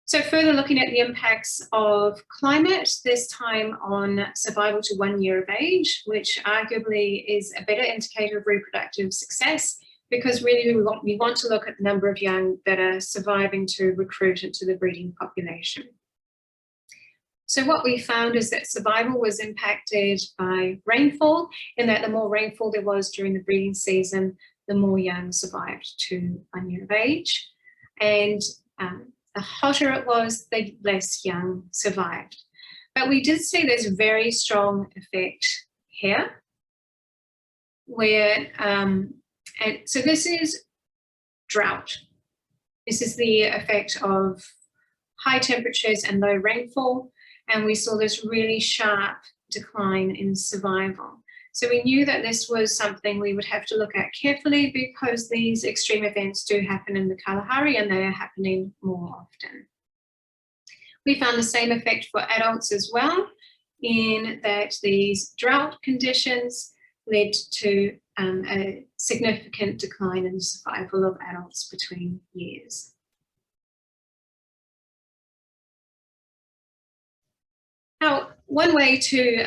So further looking at the impacts of climate, this time on survival to 1 year of age, which arguably is a better indicator of reproductive success, because really we want to look at the number of young that are surviving to recruit into the breeding population. So what we found is that survival was impacted by rainfall, in that the more rainfall there was during the breeding season, the more young survived to 1 year of age. And the hotter it was, the less young survived. But we did see this very strong effect here, where, and so this is drought. This is the effect of high temperatures and low rainfall. And we saw this really sharp decline in survival. So we knew that this was something we would have to look at carefully, because these extreme events do happen in the Kalahari and they are happening more often. We found the same effect for adults as well, in that these drought conditions led to a significant decline in the survival of adults between years. Now, one way to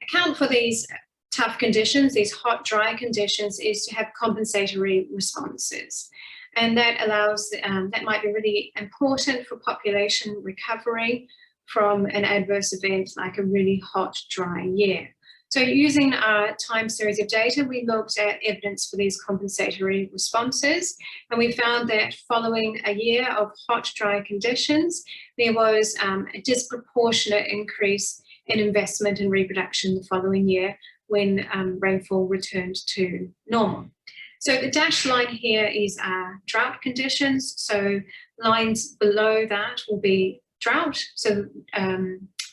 account for these tough conditions, these hot, dry conditions, is to have compensatory responses. And that allows, that might be really important for population recovery from an adverse event like a really hot, dry year. So using our time series of data, we looked at evidence for these compensatory responses, and we found that following a year of hot, dry conditions, there was a disproportionate increase in investment in reproduction the following year when rainfall returned to normal. So the dashed line here is our drought conditions. So lines below that will be drought. So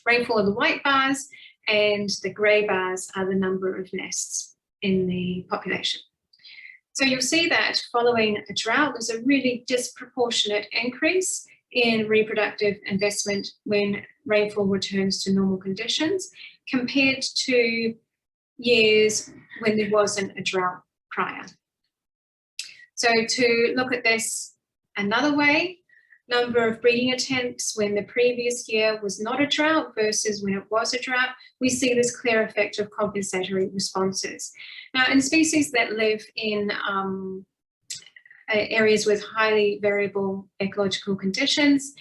rainfall are the white bars, and the grey bars are the number of nests in the population. So you'll see that following a drought, there's a really disproportionate increase in reproductive investment when rainfall returns to normal conditions, compared to years when there wasn't a drought prior. So to look at this another way, number of breeding attempts when the previous year was not a drought versus when it was a drought, we see this clear effect of compensatory responses. Now, in species that live in areas with highly variable ecological conditions,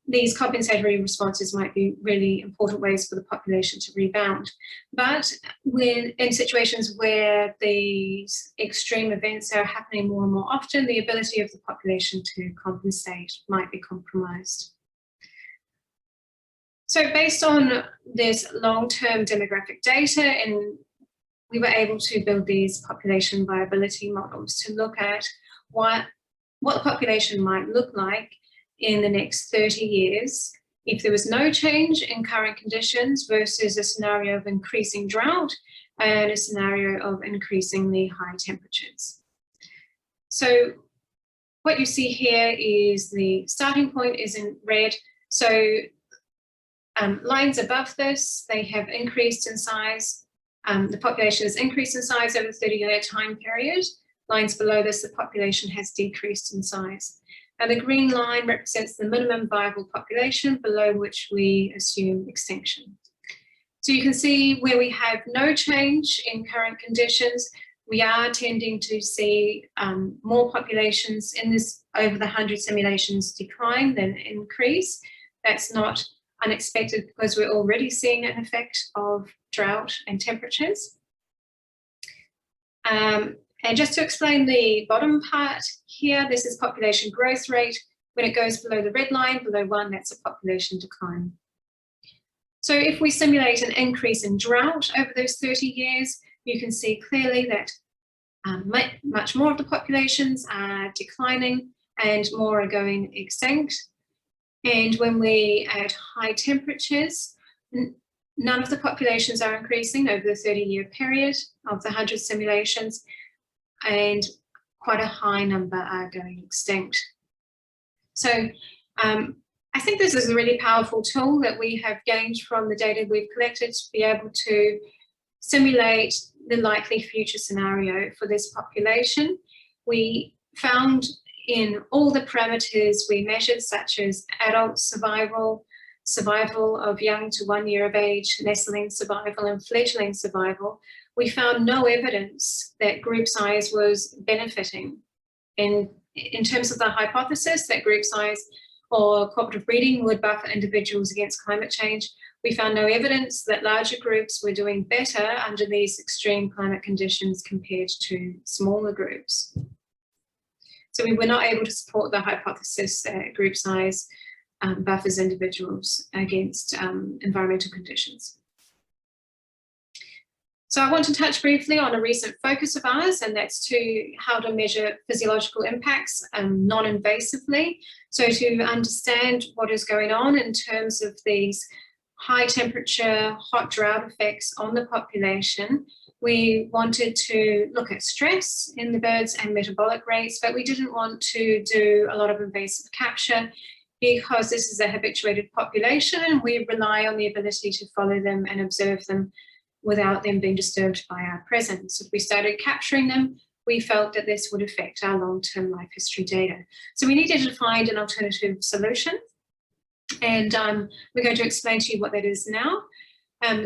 these compensatory responses might be really important ways for the population to rebound. But when in situations where these extreme events are happening more and more often, the ability of the population to compensate might be compromised. So based on this long-term demographic data, and we were able to build these population viability models to look at what the population might look like in the next 30 years if there was no change in current conditions versus a scenario of increasing drought and a scenario of increasingly high temperatures. So what you see here is the starting point is in red. So lines above this, they have increased in size. The population has increased in size over the 30-year time period. Lines below this, the population has decreased in size. And the green line represents the minimum viable population below which we assume extinction. So you can see where we have no change in current conditions, we are tending to see more populations in this over the 100 simulations decline than increase. That's not unexpected because we're already seeing an effect of drought and temperatures. And just to explain the bottom part here, this is population growth rate. When it goes below the red line, below 1, that's a population decline. So if we simulate an increase in drought over those 30 years, you can see clearly that much more of the populations are declining and more are going extinct. And when we add high temperatures, none of the populations are increasing over the 30-year period of the 100 simulations, and quite a high number are going extinct. So I think this is a really powerful tool that we have gained from the data we've collected to be able to simulate the likely future scenario for this population. We found in all the parameters we measured, such as adult survival, survival of young to 1 year of age, nestling survival, and fledgling survival, we found no evidence that group size was benefiting. In terms of the hypothesis that group size or cooperative breeding would buffer individuals against climate change, we found no evidence that larger groups were doing better under these extreme climate conditions compared to smaller groups. So we were not able to support the hypothesis that group size buffers individuals against environmental conditions. So I want to touch briefly on a recent focus of ours, and that's how to measure physiological impacts non-invasively. So to understand what is going on in terms of these high temperature, hot drought effects on the population, we wanted to look at stress in the birds and metabolic rates, but we didn't want to do a lot of invasive capture because this is a habituated population and we rely on the ability to follow them and observe them without them being disturbed by our presence. If we started capturing them, we felt that this would affect our long-term life history data. So we needed to find an alternative solution, and we're going to explain to you what that is now.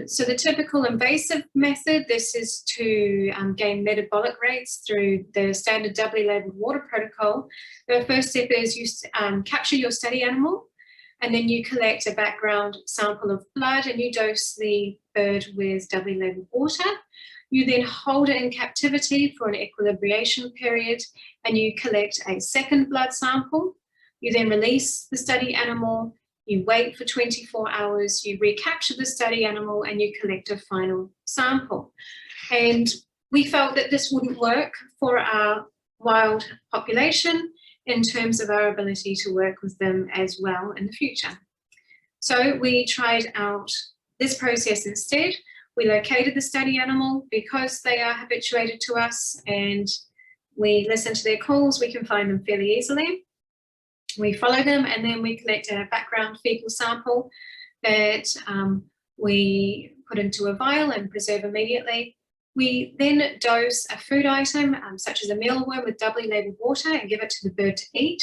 So the typical invasive method, this is to gain metabolic rates through the standard doubly labeled water protocol. The first step is you capture your study animal, and then you collect a background sample of blood and you dose the bird with doubly labeled water. You then hold it in captivity for an equilibration period and you collect a second blood sample. You then release the study animal, you wait for 24 hours, you recapture the study animal and you collect a final sample. And we felt that this wouldn't work for our wild population in terms of our ability to work with them as well in the future. So we tried out this process instead. We located the study animal because they are habituated to us and we listen to their calls, we can find them fairly easily. We follow them and then we collect a background fecal sample that we put into a vial and preserve immediately. We then dose a food item, such as a mealworm, with doubly labeled water and give it to the bird to eat.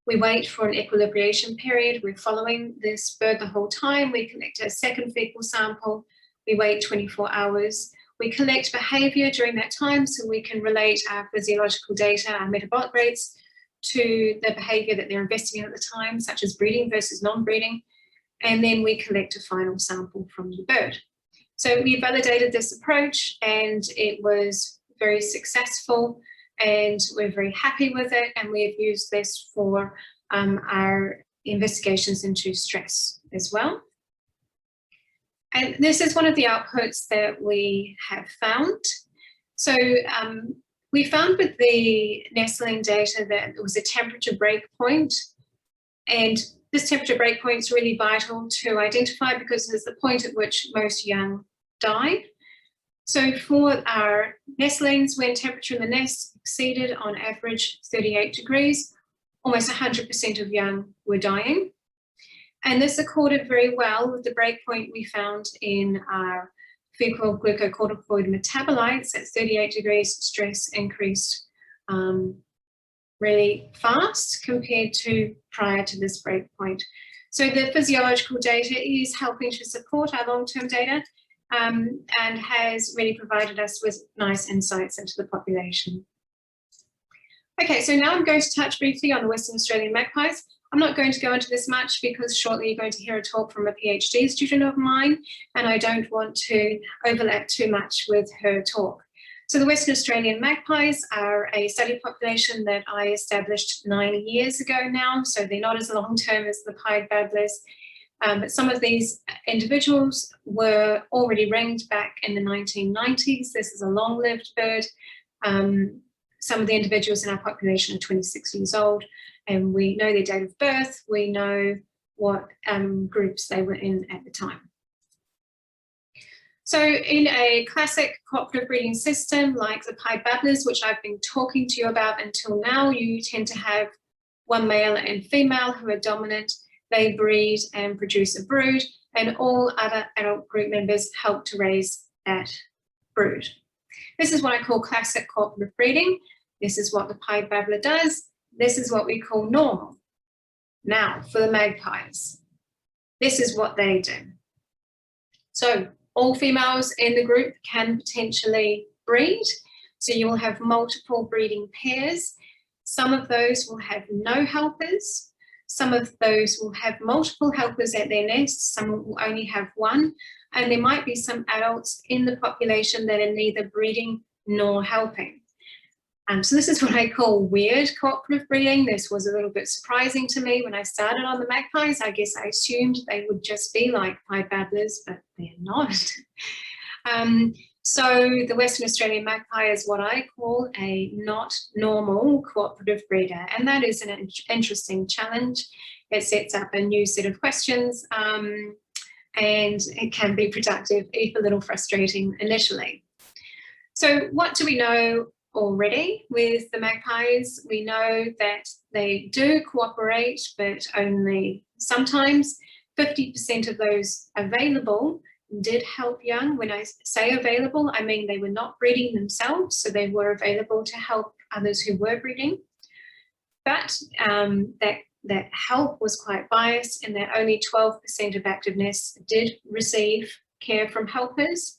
We wait for an equilibration period. We're following this bird the whole time. We collect a second fecal sample. We wait 24 hours. We collect behaviour during that time so we can relate our physiological data, our metabolic rates, to the behaviour that they're investing in at the time, such as breeding versus non-breeding. And then we collect a final sample from the bird. So we validated this approach and it was very successful and we're very happy with it, and we've used this for our investigations into stress as well. And this is one of the outputs that we have found. So we found with the nestling data that there was a temperature breakpoint, and this temperature breakpoint is really vital to identify because it's the point at which most young die. So for our nestlings, when temperature in the nest exceeded on average 38 degrees, almost 100% of young were dying. And this accorded very well with the breakpoint we found in our fecal glucocorticoid metabolites. At 38 degrees, stress increased really fast compared to prior to this breakpoint. So the physiological data is helping to support our long-term data and has really provided us with nice insights into the population. Okay, so now I'm going to touch briefly on the Western Australian magpies. I'm not going to go into this much because shortly you're going to hear a talk from a PhD student of mine, and I don't want to overlap too much with her talk. So the Western Australian magpies are a study population that I established 9 years ago now, so they're not as long-term as the pied babblers. But some of these individuals were already ringed back in the 1990s. This is a long-lived bird. Some of the individuals in our population are 26 years old, and we know their date of birth. We know what groups they were in at the time. So in a classic cooperative breeding system like the pied babblers, which I've been talking to you about until now, you tend to have one male and female who are dominant. They breed and produce a brood, and all other adult group members help to raise that brood. This is what I call classic cooperative breeding. This is what the pied babbler does. This is what we call normal. Now, for the magpies, this is what they do. So all females in the group can potentially breed. So you will have multiple breeding pairs. Some of those will have no helpers. Some of those will have multiple helpers at their nests. Some will only have one. And there might be some adults in the population that are neither breeding nor helping. So this is what I call weird cooperative breeding. This was a little bit surprising to me when I started on the magpies. I guess I assumed they would just be like pied babblers, but they're not. So the Western Australian magpie is what I call a not normal cooperative breeder, and that is an interesting challenge. It sets up a new set of questions, and it can be productive, if a little frustrating initially. So what do we know already with the magpies? We know that they do cooperate, but only sometimes. 50% of those available did help young. When I say available, I mean they were not breeding themselves, so they were available to help others who were breeding. But that help was quite biased in that only 12% of active nests did receive care from helpers.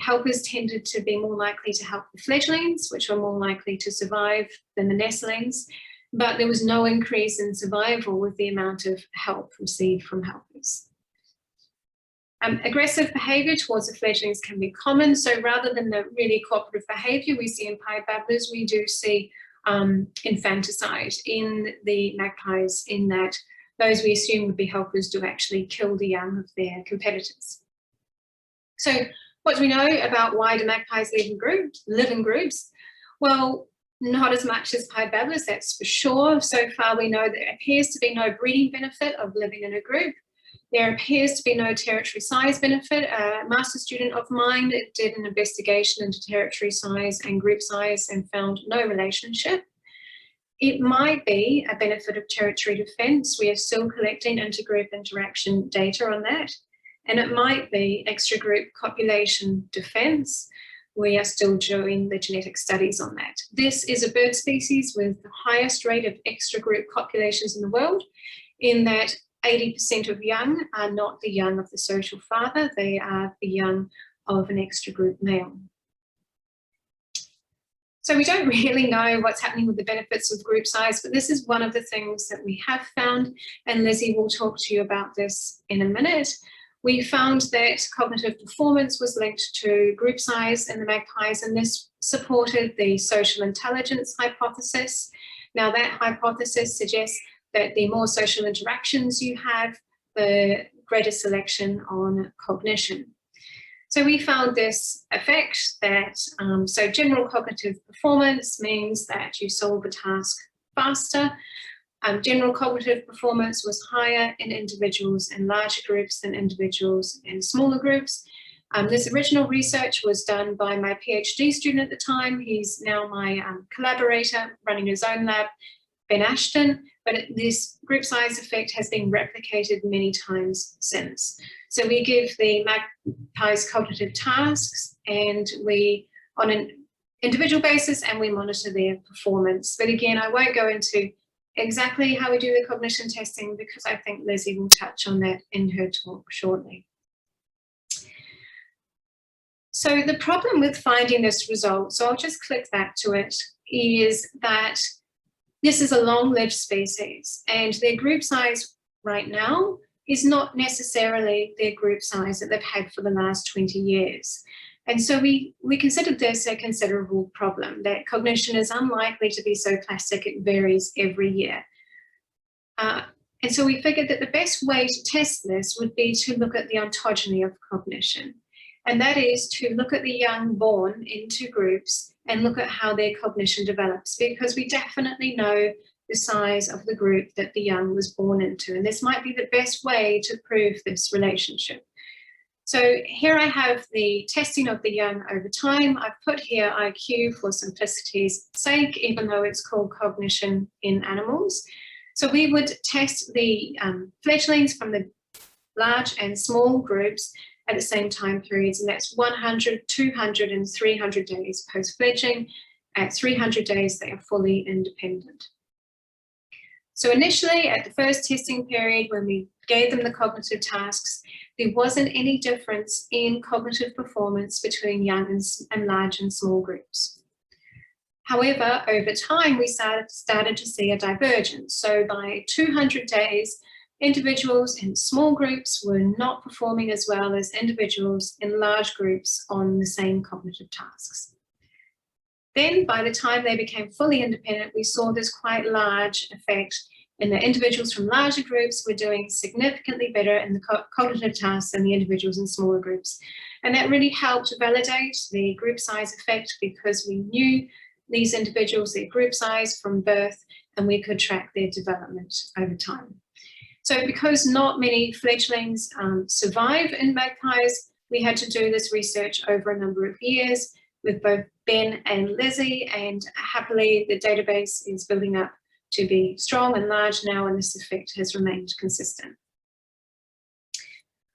Helpers tended to be more likely to help the fledglings, which were more likely to survive than the nestlings, but there was no increase in survival with the amount of help received from helpers. Aggressive behaviour towards the fledglings can be common, so rather than the really cooperative behaviour we see in pied babblers, we do see infanticide in the magpies, in that those we assume would be helpers do actually kill the young of their competitors. So what do we know about why do magpies live in groups? Well, not as much as pied babblers, that's for sure. So far we know there appears to be no breeding benefit of living in a group. There appears to be no territory size benefit. A master student of mine did an investigation into territory size and group size and found no relationship. It might be a benefit of territory defence. We are still collecting intergroup interaction data on that. And it might be extra group copulation defence. We are still doing the genetic studies on that. This is a bird species with the highest rate of extra group copulations in the world, in that 80% of young are not the young of the social father, they are the young of an extra group male. So we don't really know what's happening with the benefits of group size, but this is one of the things that we have found, and Lizzie will talk to you about this in a minute. We found that cognitive performance was linked to group size in the magpies, and this supported the social intelligence hypothesis. Now, that hypothesis suggests that the more social interactions you have, the greater selection on cognition. So we found this effect that, so general cognitive performance means that you solve a task faster. General cognitive performance was higher in individuals in larger groups than individuals in smaller groups. This original research was done by my PhD student at the time. He's now my collaborator running his own lab, Ben Ashton, but this group size effect has been replicated many times since. So we give the Magpies cognitive tasks and we, on an individual basis, and we monitor their performance. But again, I won't go into exactly how we do the cognition testing because I think Lizzie will touch on that in her talk shortly. So the problem with finding this result, so I'll just click back to it, is that this is a long-lived species and their group size right now is not necessarily their group size that they've had for the last 20 years. And so we considered this a considerable problem, that cognition is unlikely to be so plastic, it varies every year. And so we figured that the best way to test this would be to look at the ontogeny of cognition. And that is to look at the young born into groups and look at how their cognition develops, because we definitely know the size of the group that the young was born into. And this might be the best way to prove this relationship. So here I have the testing of the young over time. I've put here IQ for simplicity's sake, even though it's called cognition in animals. So we would test the fledglings from the large and small groups at the same time periods, and that's 100, 200, and 300 days post-fledgling. At 300 days, they are fully independent. So initially, at the first testing period, when we gave them the cognitive tasks, there wasn't any difference in cognitive performance between young and large and small groups. However, over time, we started to see a divergence. So by 200 days, individuals in small groups were not performing as well as individuals in large groups on the same cognitive tasks. Then by the time they became fully independent, we saw this quite large effect in the individuals from larger groups were doing significantly better in the cognitive tasks than the individuals in smaller groups. And that really helped validate the group size effect because we knew these individuals, their group size from birth, and we could track their development over time. So because not many fledglings survive in magpies, we had to do this research over a number of years with both Ben and Lizzie, and happily the database is building up to be strong and large now, and this effect has remained consistent.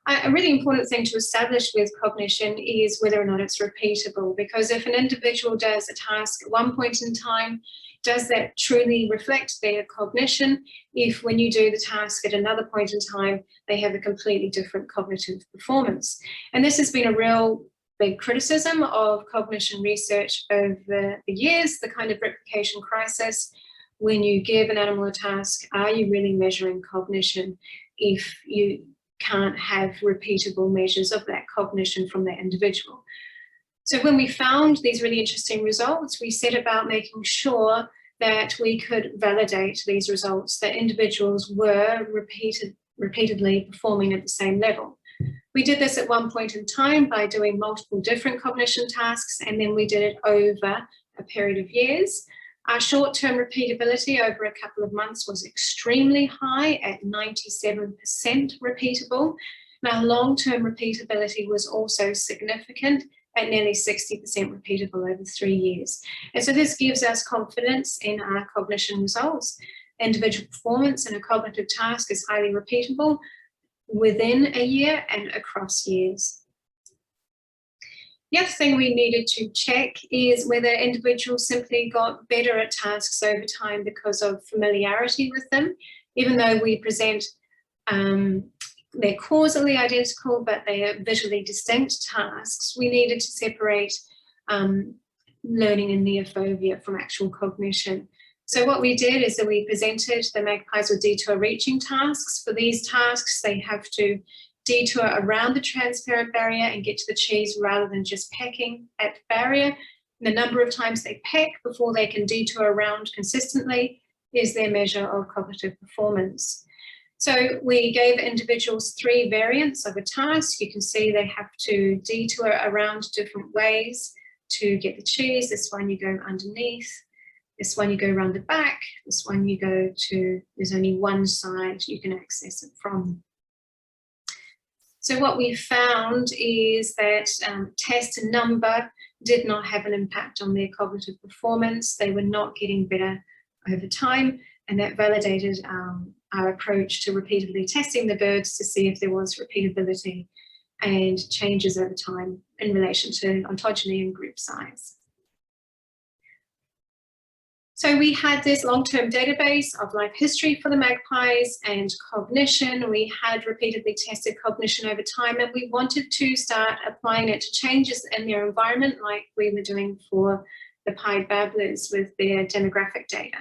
A really important thing to establish with cognition is whether or not it's repeatable, because if an individual does a task at one point in time, does that truly reflect their cognition if when you do the task at another point in time, they have a completely different cognitive performance? And this has been a real big criticism of cognition research over the years, the kind of replication crisis. When you give an animal a task, are you really measuring cognition if you can't have repeatable measures of that cognition from that individual? So when we found these really interesting results, we set about making sure that we could validate these results, that individuals were repeatedly performing at the same level. We did this at one point in time by doing multiple different cognition tasks, and then we did it over a period of years. Our short-term repeatability over a couple of months was extremely high at 97% repeatable. Now, long-term repeatability was also significant at nearly 60% repeatable over 3 years. And so this gives us confidence in our cognition results. Individual performance in a cognitive task is highly repeatable within a year and across years. The other thing we needed to check is whether individuals simply got better at tasks over time because of familiarity with them. Even though we present they're causally identical, but they are visually distinct tasks, we needed to separate learning and neophobia from actual cognition. So what we did is that we presented the magpies with detour reaching tasks. For these tasks, they have to detour around the transparent barrier and get to the cheese rather than just pecking at the barrier. And the number of times they peck before they can detour around consistently is their measure of cognitive performance. So we gave individuals 3 variants of a task. You can see they have to detour around different ways to get the cheese. This one you go underneath, this one you go around the back, this one you go to, there's only one side you can access it from. So what we found is that test number did not have an impact on their cognitive performance. They were not getting better over time, and that validated our approach to repeatedly testing the birds to see if there was repeatability and changes over time in relation to ontogeny and group size. So we had this long-term database of life history for the magpies and cognition. We had repeatedly tested cognition over time, and we wanted to start applying it to changes in their environment like we were doing for the pied babblers with their demographic data.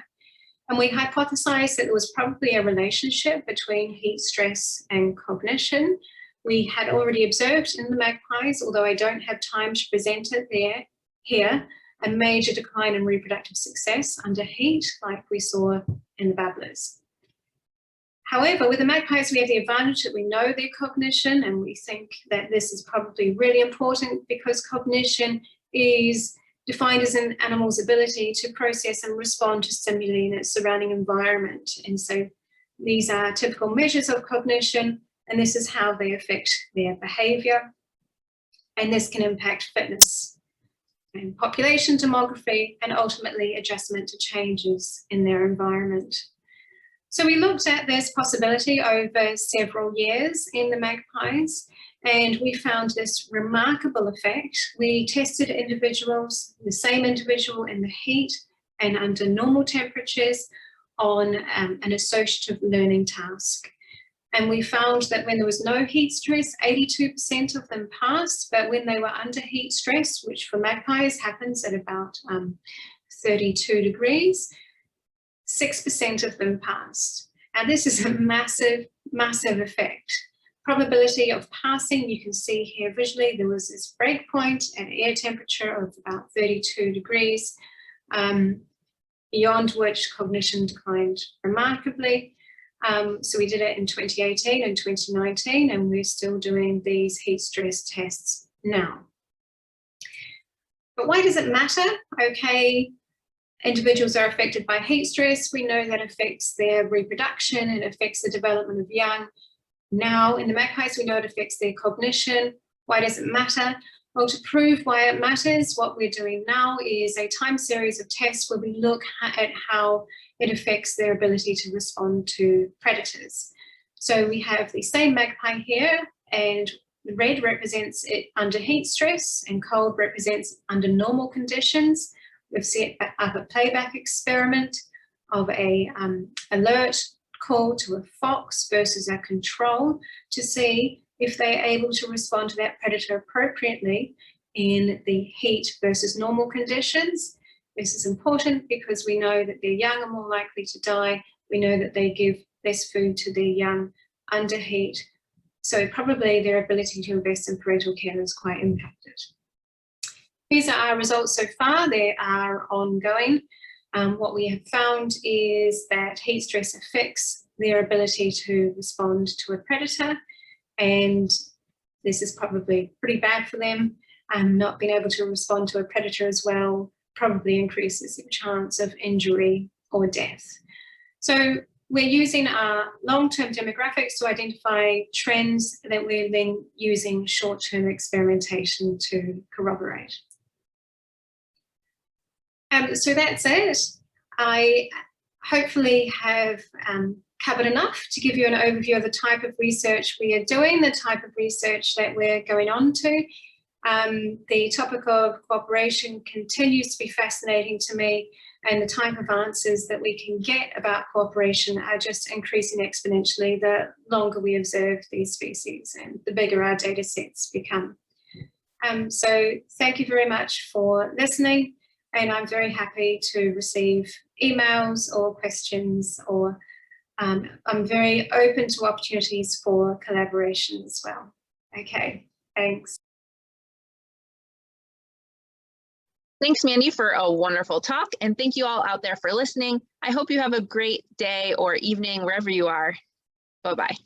And we hypothesized that there was probably a relationship between heat stress and cognition. We had already observed in the magpies, although I don't have time to present it here, a major decline in reproductive success under heat, like we saw in the babblers. However, with the magpies, we have the advantage that we know their cognition, and we think that this is probably really important because cognition is defined as an animal's ability to process and respond to stimuli in its surrounding environment. And so these are typical measures of cognition, and this is how they affect their behavior. And this can impact fitness and population demography, and ultimately adjustment to changes in their environment. So we looked at this possibility over several years in the magpies, and we found this remarkable effect. We tested individuals, the same individual in the heat and under normal temperatures on an associative learning task. And we found that when there was no heat stress, 82% of them passed, but when they were under heat stress, which for magpies happens at about 32 degrees, 6% of them passed. And this is a massive, massive effect. Probability of passing, you can see here visually, there was this break point at air temperature of about 32 degrees, beyond which cognition declined remarkably. So we did it in 2018 and 2019, and we're still doing these heat stress tests now. But why does it matter? Okay, individuals are affected by heat stress. We know that affects their reproduction, it affects the development of young. Now in the magpies, we know it affects their cognition. Why does it matter? Well, to prove why it matters, what we're doing now is a time series of tests where we look at how it affects their ability to respond to predators. So we have the same magpie here, and the red represents it under heat stress and cold represents under normal conditions. We've set up a playback experiment of a alert call to a fox versus a control to see if they're able to respond to that predator appropriately in the heat versus normal conditions. This is important because we know that their young are more likely to die. We know that they give less food to their young under heat. So probably their ability to invest in parental care is quite impacted. These are our results so far. They are ongoing. What we have found is that heat stress affects their ability to respond to a predator, and this is probably pretty bad for them. Not being able to respond to a predator as well probably increases the chance of injury or death. So we're using our long-term demographics to identify trends that we're then using short-term experimentation to corroborate. So that's it. I hopefully have covered enough to give you an overview of the type of research we are doing, the type of research that we're going on to. The topic of cooperation continues to be fascinating to me, and the type of answers that we can get about cooperation are just increasing exponentially the longer we observe these species and the bigger our data sets become. So thank you very much for listening, and I'm very happy to receive emails or questions, or I'm very open to opportunities for collaboration as well. Okay, thanks. Thanks, Mandy, for a wonderful talk, and thank you all out there for listening. I hope you have a great day or evening wherever you are. Bye-bye.